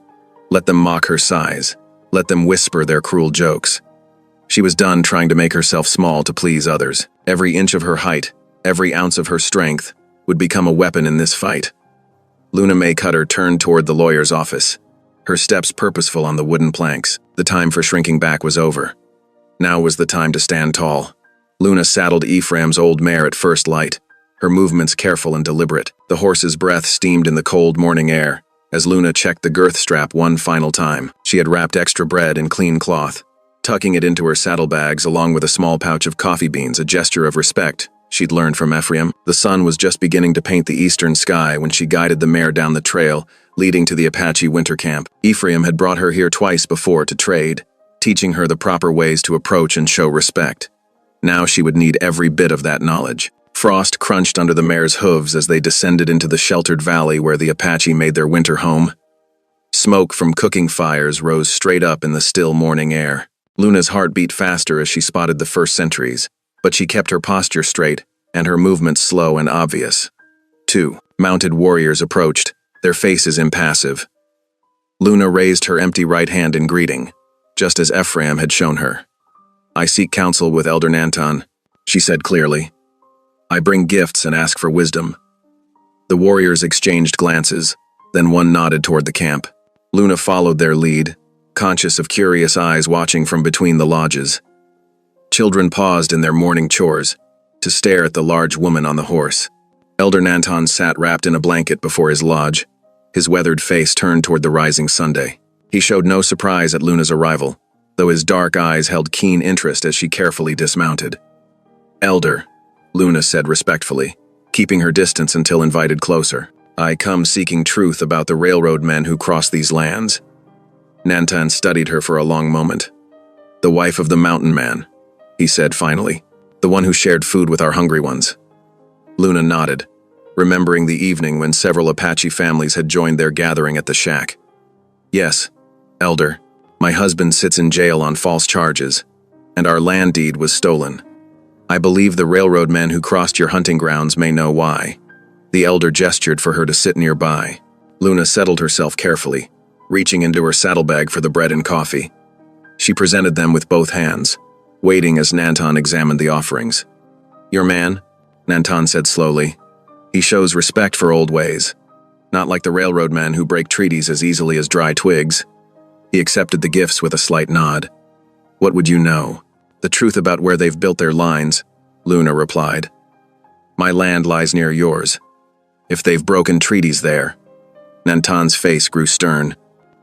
Let them mock her size. Let them whisper their cruel jokes. She was done trying to make herself small to please others. Every inch of her height, every ounce of her strength, would become a weapon in this fight. Luna May Cutter turned toward the lawyer's office, her steps purposeful on the wooden planks. The time for shrinking back was over. Now was the time to stand tall. Luna saddled Ephraim's old mare at first light, her movements careful and deliberate. The horse's breath steamed in the cold morning air as Luna checked the girth strap one final time. She had wrapped extra bread in clean cloth, tucking it into her saddlebags along with a small pouch of coffee beans, a gesture of respect she'd learned from Ephraim. The sun was just beginning to paint the eastern sky when she guided the mare down the trail leading to the Apache winter camp. Ephraim had brought her here twice before to trade, teaching her the proper ways to approach and show respect. Now she would need every bit of that knowledge. Frost crunched under the mare's hooves as they descended into the sheltered valley where the Apache made their winter home. Smoke from cooking fires rose straight up in the still morning air. Luna's heart beat faster as she spotted the first sentries, but she kept her posture straight and her movements slow and obvious. 2 mounted warriors approached, their faces impassive. Luna raised her empty right hand in greeting, just as Ephraim had shown her. I seek counsel with Elder Nantan, she said clearly. I bring gifts and ask for wisdom. The warriors exchanged glances, then one nodded toward the camp. Luna followed their lead, conscious of curious eyes watching from between the lodges. Children paused in their morning chores to stare at the large woman on the horse. Elder Nantan sat wrapped in a blanket before his lodge, his weathered face turned toward the rising Sunday. He showed no surprise at Luna's arrival, though his dark eyes held keen interest as she carefully dismounted. Elder, Luna said respectfully, keeping her distance until invited closer. I come seeking truth about the railroad men who crossed these lands. Nantan studied her for a long moment. The wife of the mountain man, he said finally, the one who shared food with our hungry ones. Luna nodded, remembering the evening when several Apache families had joined their gathering at the shack. Yes, Elder, my husband sits in jail on false charges, and our land deed was stolen. I believe the railroad men who crossed your hunting grounds may know why. The elder gestured for her to sit nearby. Luna settled herself carefully, reaching into her saddlebag for the bread and coffee. She presented them with both hands, waiting as Nantan examined the offerings. Your man, Nantan said slowly. He shows respect for old ways, not like the railroad men who break treaties as easily as dry twigs. He accepted the gifts with a slight nod. What would you know? The truth about where they've built their lines, Luna replied. My land lies near yours. If they've broken treaties there. Nantan's face grew stern.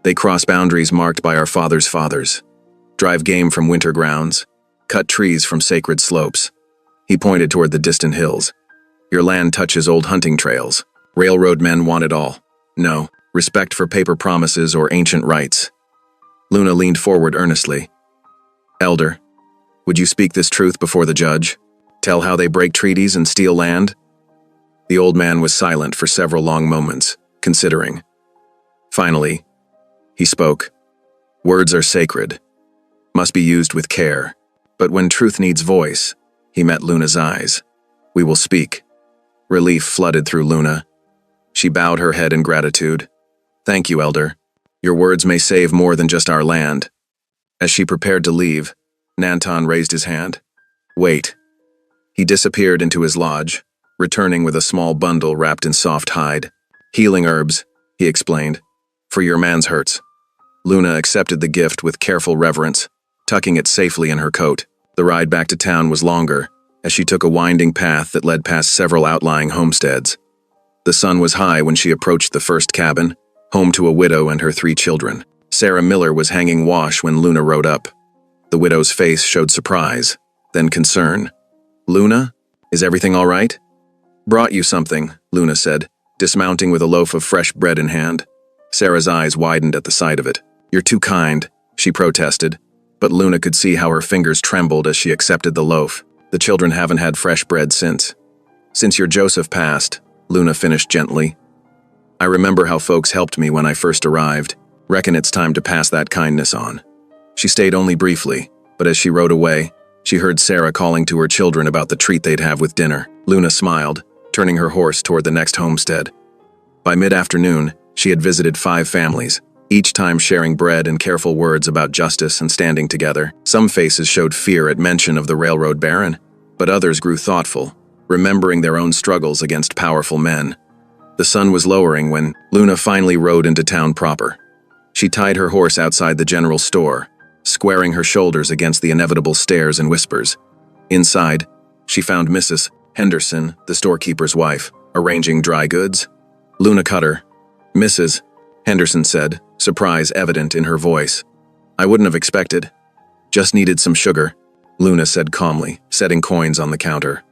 They cross boundaries marked by our fathers' fathers. Drive game from winter grounds. Cut trees from sacred slopes. He pointed toward the distant hills. Your land touches old hunting trails. Railroad men want it all. No, respect for paper promises or ancient rights. Luna leaned forward earnestly. Elder, would you speak this truth before the judge? Tell how they break treaties and steal land? The old man was silent for several long moments, considering. Finally, he spoke. Words are sacred, must be used with care. But when truth needs voice, he met Luna's eyes. We will speak. Relief flooded through Luna. She bowed her head in gratitude. Thank you, Elder. Your words may save more than just our land. As she prepared to leave, Nantan raised his hand. Wait. He disappeared into his lodge, returning with a small bundle wrapped in soft hide. Healing herbs, he explained, for your man's hurts. Luna accepted the gift with careful reverence, tucking it safely in her coat. The ride back to town was longer, as she took a winding path that led past several outlying homesteads. The sun was high when she approached the first cabin, home to a widow and her 3 children. Sarah Miller was hanging wash when Luna rode up. The widow's face showed surprise, then concern. "Luna, is everything all right?" "Brought you something," Luna said, dismounting with a loaf of fresh bread in hand. Sarah's eyes widened at the sight of it. "You're too kind," she protested, but Luna could see how her fingers trembled as she accepted the loaf. "The children haven't had fresh bread since your Joseph passed," Luna finished gently. "I remember how folks helped me when I first arrived. Reckon it's time to pass that kindness on." She stayed only briefly, but as she rode away, she heard Sarah calling to her children about the treat they'd have with dinner. Luna smiled, turning her horse toward the next homestead. By mid-afternoon, she had visited 5 families, each time sharing bread and careful words about justice and standing together. Some faces showed fear at mention of the railroad baron, but others grew thoughtful, remembering their own struggles against powerful men. The sun was lowering when Luna finally rode into town proper. She tied her horse outside the general store, squaring her shoulders against the inevitable stares and whispers. Inside, she found Mrs. Henderson, the storekeeper's wife, arranging dry goods. Luna cut her. "Mrs. Henderson said, surprise evident in her voice. "I wouldn't have expected. Just needed some sugar," Luna said calmly, setting coins on the counter.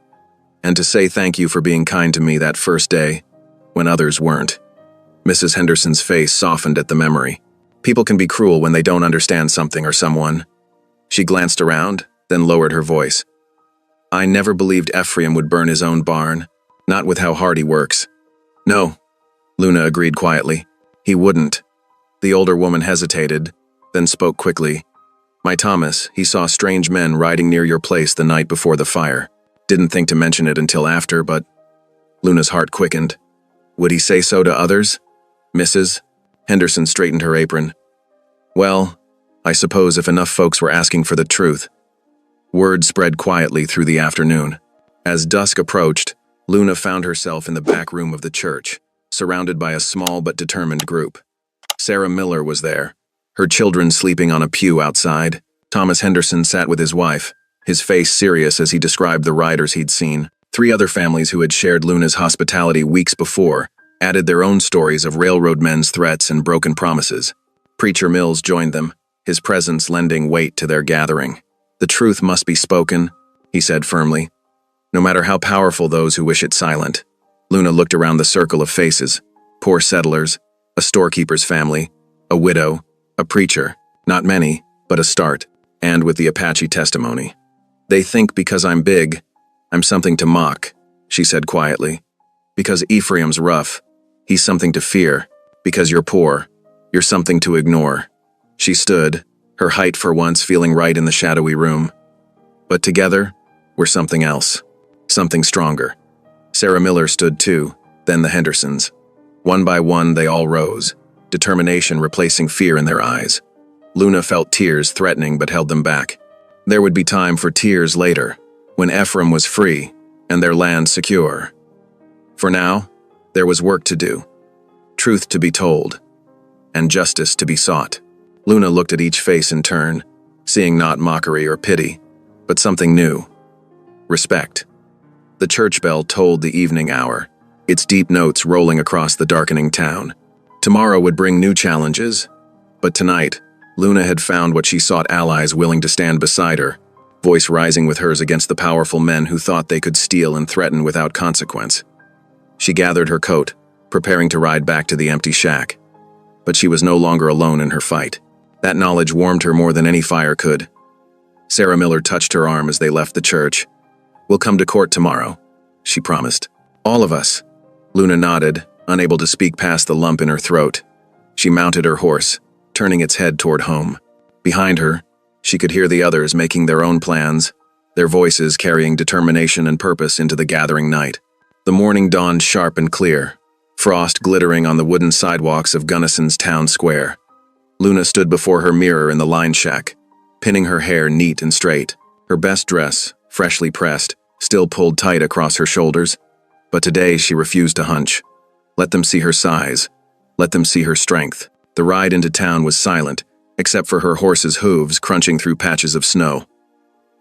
"And to say thank you for being kind to me that first day, when others weren't." Mrs. Henderson's face softened at the memory. People can be cruel when they don't understand something or someone. She glanced around, then lowered her voice. "I never believed Ephraim would burn his own barn, not with how hard he works." "No," Luna agreed quietly. "He wouldn't." The older woman hesitated, then spoke quickly. "My Thomas, he saw strange men riding near your place the night before the fire. Didn't think to mention it until after, but..." Luna's heart quickened. "Would he say so to others?" "Mrs. Henderson straightened her apron. "Well, I suppose if enough folks were asking for the truth." Word spread quietly through the afternoon. As dusk approached, Luna found herself in the back room of the church, surrounded by a small but determined group. Sarah Miller was there, her children sleeping on a pew outside. Thomas Henderson sat with his wife, his face serious as he described the riders he'd seen. 3 other families who had shared Luna's hospitality weeks before added their own stories of railroad men's threats and broken promises. Preacher Mills joined them, his presence lending weight to their gathering. "The truth must be spoken," he said firmly, "no matter how powerful those who wish it silent." Luna looked around the circle of faces. Poor settlers, a storekeeper's family, a widow, a preacher, not many, but a start, and with the Apache testimony. "They think because I'm big, I'm something to mock," she said quietly. "Because Ephraim's rough, he's something to fear. Because you're poor, you're something to ignore." She stood, her height for once feeling right in the shadowy room. "But together, we're something else. Something stronger." Sarah Miller stood too, then the Hendersons. One by one, they all rose, determination replacing fear in their eyes. Luna felt tears threatening but held them back. There would be time for tears later, when Ephraim was free and their land secure. For now, there was work to do, truth to be told, and justice to be sought. Luna looked at each face in turn, seeing not mockery or pity, but something new. Respect. The church bell tolled the evening hour, its deep notes rolling across the darkening town. Tomorrow would bring new challenges, but tonight, Luna had found what she sought: allies willing to stand beside her, voice rising with hers against the powerful men who thought they could steal and threaten without consequence. She gathered her coat, preparing to ride back to the empty shack. But she was no longer alone in her fight. That knowledge warmed her more than any fire could. Sarah Miller touched her arm as they left the church. "We'll come to court tomorrow," she promised. "All of us." Luna nodded, unable to speak past the lump in her throat. She mounted her horse, turning its head toward home. Behind her, she could hear the others making their own plans, their voices carrying determination and purpose into the gathering night. The morning dawned sharp and clear, frost glittering on the wooden sidewalks of Gunnison's town square. Luna stood before her mirror in the line shack, pinning her hair neat and straight. Her best dress, freshly pressed, still pulled tight across her shoulders. But today she refused to hunch. Let them see her size. Let them see her strength. The ride into town was silent, except for her horse's hooves crunching through patches of snow.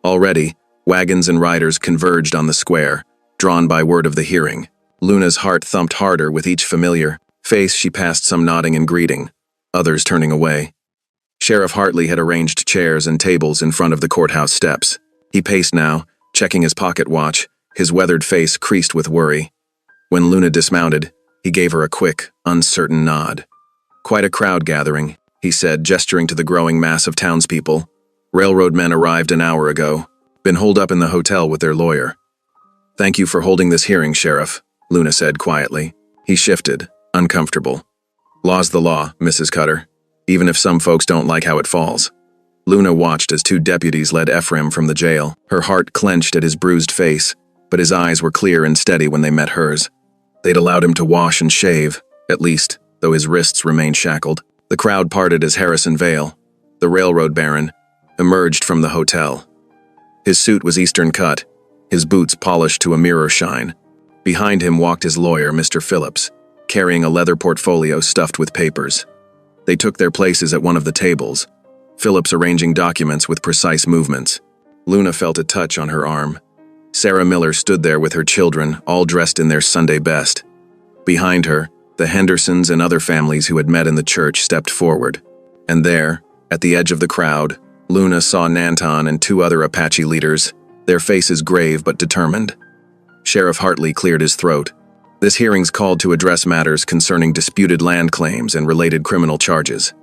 Already, wagons and riders converged on the square, drawn by word of the hearing. Luna's heart thumped harder with each familiar face she passed, some nodding and greeting, others turning away. Sheriff Hartley had arranged chairs and tables in front of the courthouse steps. He paced now, checking his pocket watch, his weathered face creased with worry. When Luna dismounted, he gave her a quick, uncertain nod. "Quite a crowd gathering," he said, gesturing to the growing mass of townspeople. "Railroad men arrived an hour ago. Been holed up in the hotel with their lawyer." "Thank you for holding this hearing, Sheriff," Luna said quietly. He shifted, uncomfortable. "Law's the law, Mrs. Cutter, even if some folks don't like how it falls." Luna watched as two deputies led Ephraim from the jail. Her heart clenched at his bruised face, but his eyes were clear and steady when they met hers. They'd allowed him to wash and shave, at least, though his wrists remained shackled. The crowd parted as Harrison Vale, the railroad baron, emerged from the hotel. His suit was Eastern cut, his boots polished to a mirror shine. Behind him walked his lawyer, Mr. Phillips, carrying a leather portfolio stuffed with papers. They took their places at one of the tables, Phillips arranging documents with precise movements. Luna felt a touch on her arm. Sarah Miller stood there with her children, all dressed in their Sunday best. Behind her, the Hendersons and other families who had met in the church stepped forward. And there, at the edge of the crowd, Luna saw Nanton and two other Apache leaders, their faces grave but determined. Sheriff Hartley cleared his throat. This hearing's called to address matters concerning disputed land claims and related criminal charges.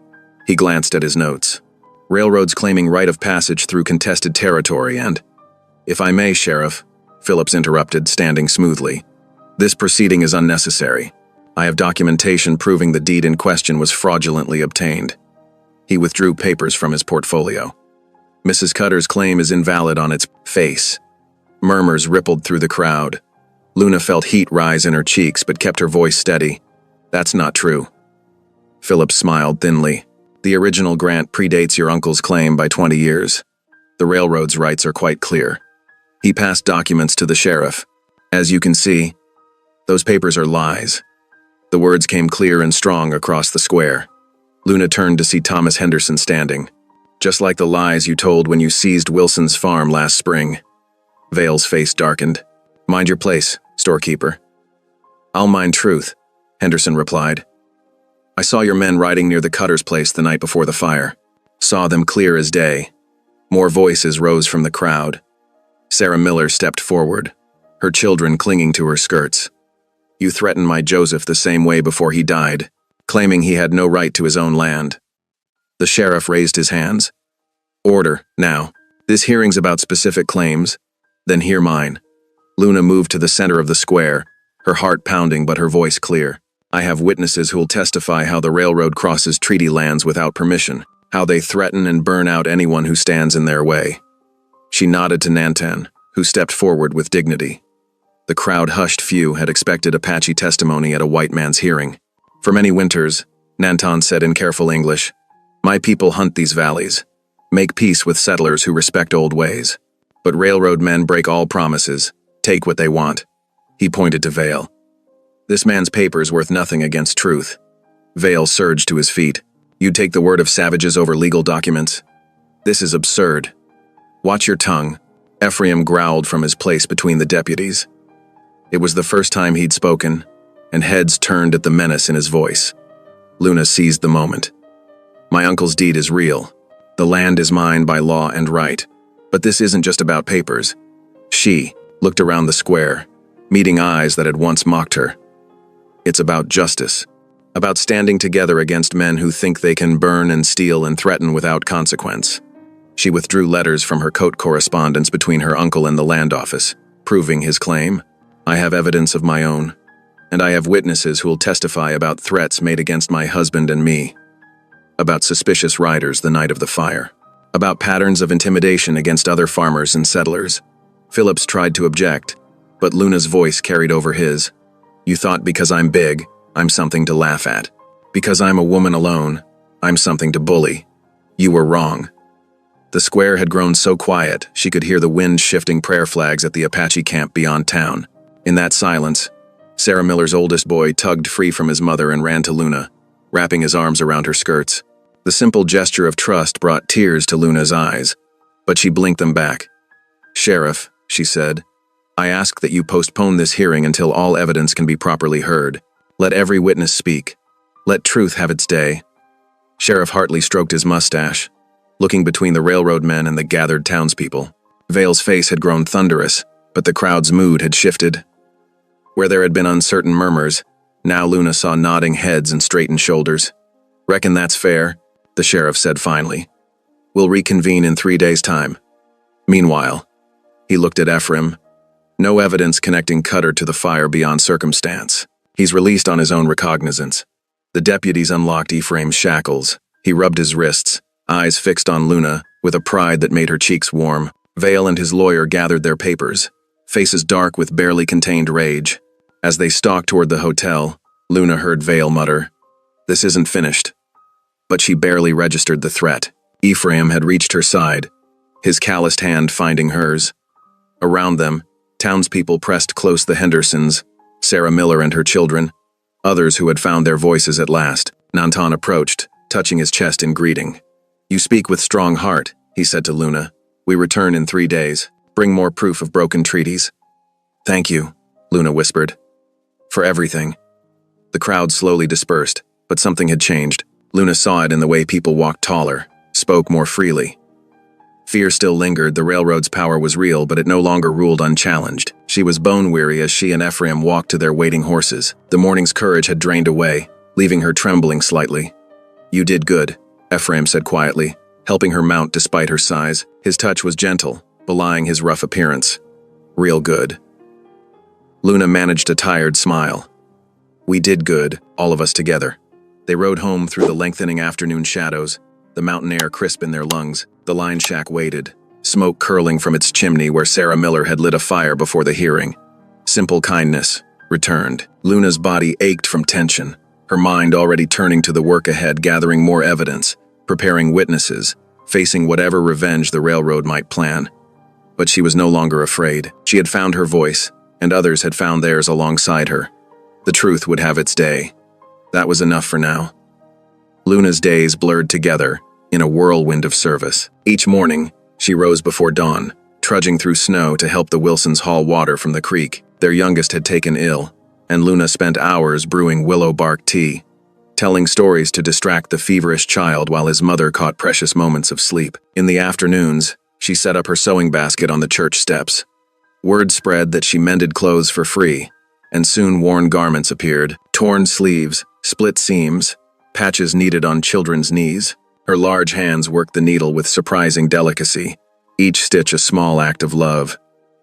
He glanced at his notes. Railroads claiming right of passage through contested territory and— "If I may, Sheriff," Phillips interrupted, standing smoothly. "This proceeding is unnecessary. I have documentation proving the deed in question was fraudulently obtained." He withdrew papers from his portfolio. "Mrs. Cutter's claim is invalid on its face." Murmurs rippled through the crowd. Luna felt heat rise in her cheeks but kept her voice steady. "That's not true." Phillips smiled thinly. "The original grant predates your uncle's claim by 20 years. The railroad's rights are quite clear." He passed documents to the sheriff. "As you can see, those papers are lies." The words came clear and strong across the square. Luna turned to see Thomas Henderson standing. "Just like the lies you told when you seized Wilson's farm last spring." Vale's face darkened. "Mind your place, storekeeper." "I'll mind truth," Henderson replied. "I saw your men riding near the Cutter's place the night before the fire. Saw them clear as day." More voices rose from the crowd. Sarah Miller stepped forward, her children clinging to her skirts. "You threatened my Joseph the same way before he died, claiming he had no right to his own land." The sheriff raised his hands. "Order, now. This hearing's about specific claims. Then hear mine." Luna moved to the center of the square, her heart pounding but her voice clear. "I have witnesses who'll testify how the railroad crosses treaty lands without permission, how they threaten and burn out anyone who stands in their way." She nodded to Nanton, who stepped forward with dignity. The crowd hushed. Few had expected Apache testimony at a white man's hearing. "For many winters," Nanton said in careful English, "my people hunt these valleys, make peace with settlers who respect old ways. But railroad men break all promises, take what they want." He pointed to Vale. "This man's paper's worth nothing against truth." Vale surged to his feet. "You'd take the word of savages over legal documents? This is absurd." "Watch your tongue," Ephraim growled from his place between the deputies. It was the first time he'd spoken, and heads turned at the menace in his voice. Luna seized the moment. "My uncle's deed is real. The land is mine by law and right. But this isn't just about papers." She looked around the square, meeting eyes that had once mocked her. "It's about justice. About standing together against men who think they can burn and steal and threaten without consequence." She withdrew letters from her coat correspondence between her uncle and the land office, proving his claim. "I have evidence of my own, and I have witnesses who will testify about threats made against my husband and me, about suspicious riders the night of the fire, about patterns of intimidation against other farmers and settlers." Phillips tried to object, but Luna's voice carried over his. "You thought because I'm big, I'm something to laugh at. Because I'm a woman alone, I'm something to bully. You were wrong." The square had grown so quiet she could hear the wind shifting prayer flags at the Apache camp beyond town. In that silence, Sarah Miller's oldest boy tugged free from his mother and ran to Luna, wrapping his arms around her skirts. The simple gesture of trust brought tears to Luna's eyes, but she blinked them back. "Sheriff," she said, I ask that you postpone this hearing until all evidence can be properly heard. Let every witness speak. Let truth have its day." Sheriff Hartley stroked his mustache, looking between the railroad men and the gathered townspeople. Vale's face had grown thunderous, but the crowd's mood had shifted. Where there had been uncertain murmurs, now Luna saw nodding heads and straightened shoulders. "Reckon that's fair," the sheriff said finally. "We'll reconvene in 3 days' time. Meanwhile," he looked at Ephraim, "no evidence connecting Cutter to the fire beyond circumstance. He's released on his own recognizance." The deputies unlocked Ephraim's shackles. He rubbed his wrists, eyes fixed on Luna, with a pride that made her cheeks warm. Vale and his lawyer gathered their papers, faces dark with barely contained rage. As they stalked toward the hotel, Luna heard Vale mutter, "This isn't finished." But she barely registered the threat. Ephraim had reached her side, his calloused hand finding hers. Around them, townspeople pressed close the Hendersons, Sarah Miller and her children, others who had found their voices at last. Nanton approached, touching his chest in greeting. "You speak with strong heart," he said to Luna. "We return in 3 days. Bring more proof of broken treaties." "Thank you," Luna whispered. "For everything." The crowd slowly dispersed, but something had changed. Luna saw it in the way people walked taller, spoke more freely. Fear still lingered, the railroad's power was real, but it no longer ruled unchallenged. She was bone-weary as she and Ephraim walked to their waiting horses. The morning's courage had drained away, leaving her trembling slightly. "You did good," Ephraim said quietly, helping her mount despite her size. His touch was gentle, belying his rough appearance. "Real good." Luna managed a tired smile. "We did good, all of us together." They rode home through the lengthening afternoon shadows, the mountain air crisp in their lungs. The line shack waited, smoke curling from its chimney where Sarah Miller had lit a fire before the hearing. Simple kindness returned. Luna's body ached from tension, her mind already turning to the work ahead, gathering more evidence, preparing witnesses, facing whatever revenge the railroad might plan. But she was no longer afraid. She had found her voice, and others had found theirs alongside her. The truth would have its day. That was enough for now. Luna's days blurred together in a whirlwind of service. Each morning, she rose before dawn, trudging through snow to help the Wilsons haul water from the creek. Their youngest had taken ill, and Luna spent hours brewing willow bark tea, telling stories to distract the feverish child while his mother caught precious moments of sleep. In the afternoons, she set up her sewing basket on the church steps. Word spread that she mended clothes for free, and soon worn garments appeared, torn sleeves, split seams, patches kneaded on children's knees. Her large hands worked the needle with surprising delicacy, each stitch a small act of love.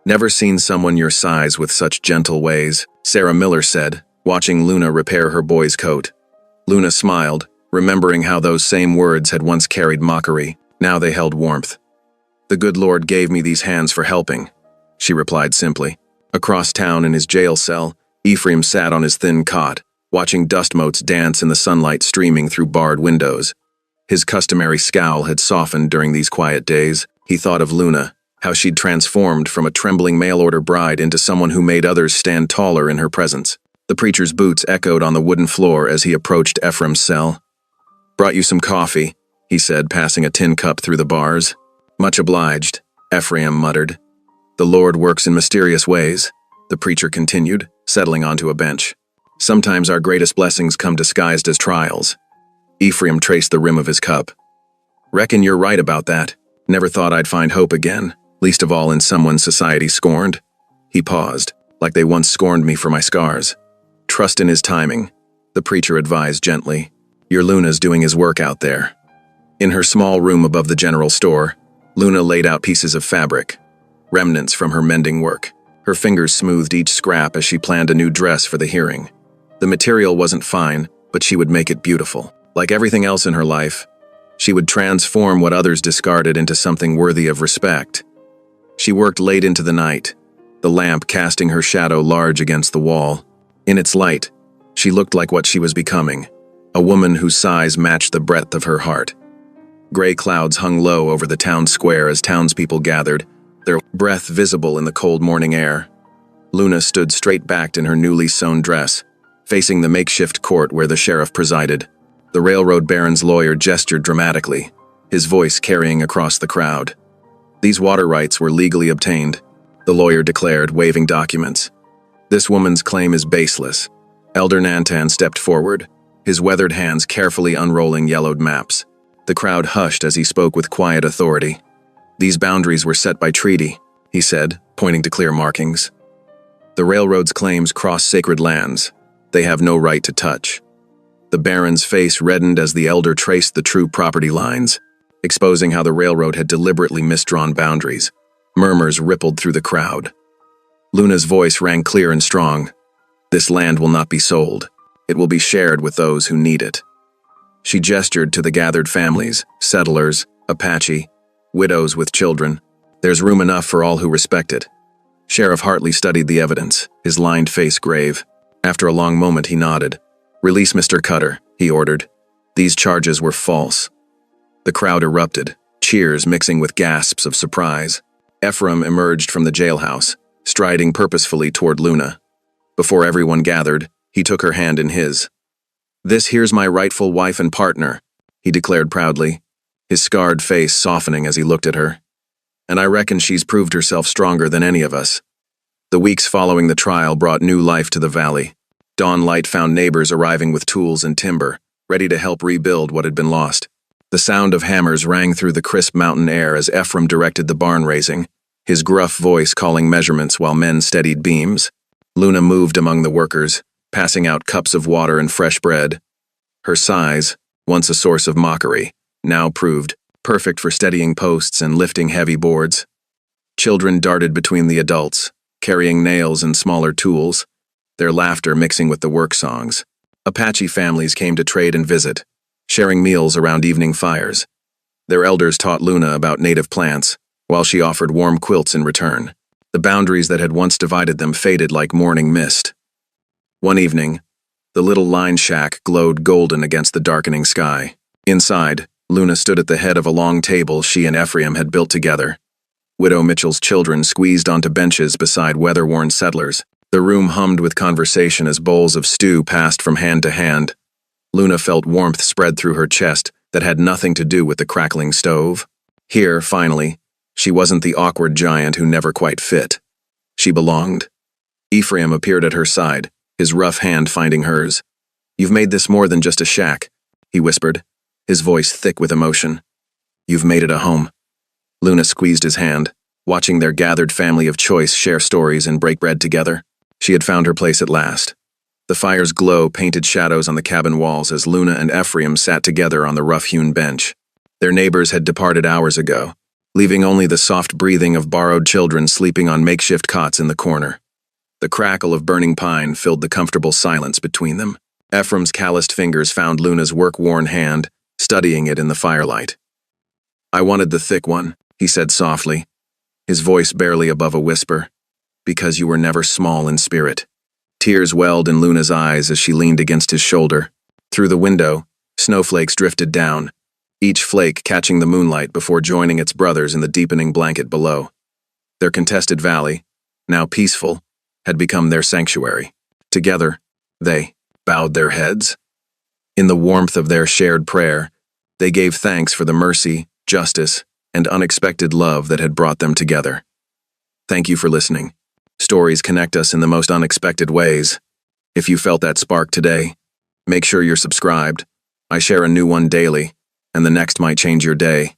"Never seen someone your size with such gentle ways," Sarah Miller said, watching Luna repair her boy's coat. Luna smiled, remembering how those same words had once carried mockery. Now they held warmth. "The good Lord gave me these hands for helping," she replied simply. Across town in his jail cell, Ephraim sat on his thin cot, watching dust motes dance in the sunlight streaming through barred windows. His customary scowl had softened during these quiet days. He thought of Luna, how she'd transformed from a trembling mail-order bride into someone who made others stand taller in her presence. The preacher's boots echoed on the wooden floor as he approached Ephraim's cell. "Brought you some coffee," he said, passing a tin cup through the bars. "Much obliged," Ephraim muttered. "The Lord works in mysterious ways," the preacher continued, settling onto a bench. "Sometimes our greatest blessings come disguised as trials." Ephraim traced the rim of his cup. "Reckon you're right about that. Never thought I'd find hope again, least of all in someone society scorned." He paused, "like they once scorned me for my scars." "Trust in his timing," the preacher advised gently. "Your Luna's doing his work out there." In her small room above the general store, Luna laid out pieces of fabric, remnants from her mending work. Her fingers smoothed each scrap as she planned a new dress for the hearing. The material wasn't fine, but she would make it beautiful. Like everything else in her life, she would transform what others discarded into something worthy of respect. She worked late into the night, the lamp casting her shadow large against the wall. In its light, she looked like what she was becoming, a woman whose size matched the breadth of her heart. Gray clouds hung low over the town square as townspeople gathered, their breath visible in the cold morning air. Luna stood straight-backed in her newly sewn dress, facing the makeshift court where the sheriff presided. The railroad baron's lawyer gestured dramatically, his voice carrying across the crowd. These water rights were legally obtained. the lawyer declared, waving documents. This woman's claim is baseless. Elder Nantan stepped forward, his weathered hands carefully unrolling yellowed maps. The crowd hushed as he spoke with quiet authority. These boundaries were set by treaty, he said, pointing to clear markings. The railroad's claims cross sacred lands. They have no right to touch. The baron's face reddened as the elder traced the true property lines, exposing how the railroad had deliberately misdrawn boundaries. Murmurs rippled through the crowd. Luna's voice rang clear and strong. This land will not be sold. It will be shared with those who need it. She gestured to the gathered families, settlers, Apache, widows with children. There's room enough for all who respect it. Sheriff Hartley studied the evidence, his lined face grave. After a long moment, he nodded. "Release Mr. Cutter," he ordered. These charges were false. The crowd erupted, cheers mixing with gasps of surprise. Ephraim emerged from the jailhouse, striding purposefully toward Luna. Before everyone gathered, he took her hand in his. "This here's my rightful wife and partner," he declared proudly, his scarred face softening as he looked at her. "And I reckon she's proved herself stronger than any of us." The weeks following the trial brought new life to the valley. Dawn light found neighbors arriving with tools and timber, ready to help rebuild what had been lost. The sound of hammers rang through the crisp mountain air as Ephraim directed the barn raising, his gruff voice calling measurements while men steadied beams. Luna moved among the workers, passing out cups of water and fresh bread. Her size, once a source of mockery, now proved perfect for steadying posts and lifting heavy boards. Children darted between the adults, carrying nails and smaller tools, their laughter mixing with the work songs. Apache families came to trade and visit, sharing meals around evening fires. Their elders taught Luna about native plants, while she offered warm quilts in return. The boundaries that had once divided them faded like morning mist. One evening, the little line shack glowed golden against the darkening sky. Inside, Luna stood at the head of a long table she and Ephraim had built together. Widow Mitchell's children squeezed onto benches beside weather-worn settlers. The room hummed with conversation as bowls of stew passed from hand to hand. Luna felt warmth spread through her chest that had nothing to do with the crackling stove. Here, finally, she wasn't the awkward giant who never quite fit. She belonged. Ephraim appeared at her side, his rough hand finding hers. "You've made this more than just a shack," he whispered, his voice thick with emotion. "You've made it a home." Luna squeezed his hand, watching their gathered family of choice share stories and break bread together. She had found her place at last. The fire's glow painted shadows on the cabin walls as Luna and Ephraim sat together on the rough-hewn bench. Their neighbors had departed hours ago, leaving only the soft breathing of borrowed children sleeping on makeshift cots in the corner. The crackle of burning pine filled the comfortable silence between them. Ephraim's calloused fingers found Luna's work-worn hand, studying it in the firelight. "I wanted the thick one," he said softly, his voice barely above a whisper, "because you were never small in spirit." Tears welled in Luna's eyes as she leaned against his shoulder. Through the window, snowflakes drifted down, each flake catching the moonlight before joining its brothers in the deepening blanket below. Their contested valley, now peaceful, had become their sanctuary. Together, they bowed their heads. In the warmth of their shared prayer, they gave thanks for the mercy, justice, and unexpected love that had brought them together. Thank you for listening. Stories connect us in the most unexpected ways. If you felt that spark today, make sure you're subscribed. I share a new one daily, and the next might change your day.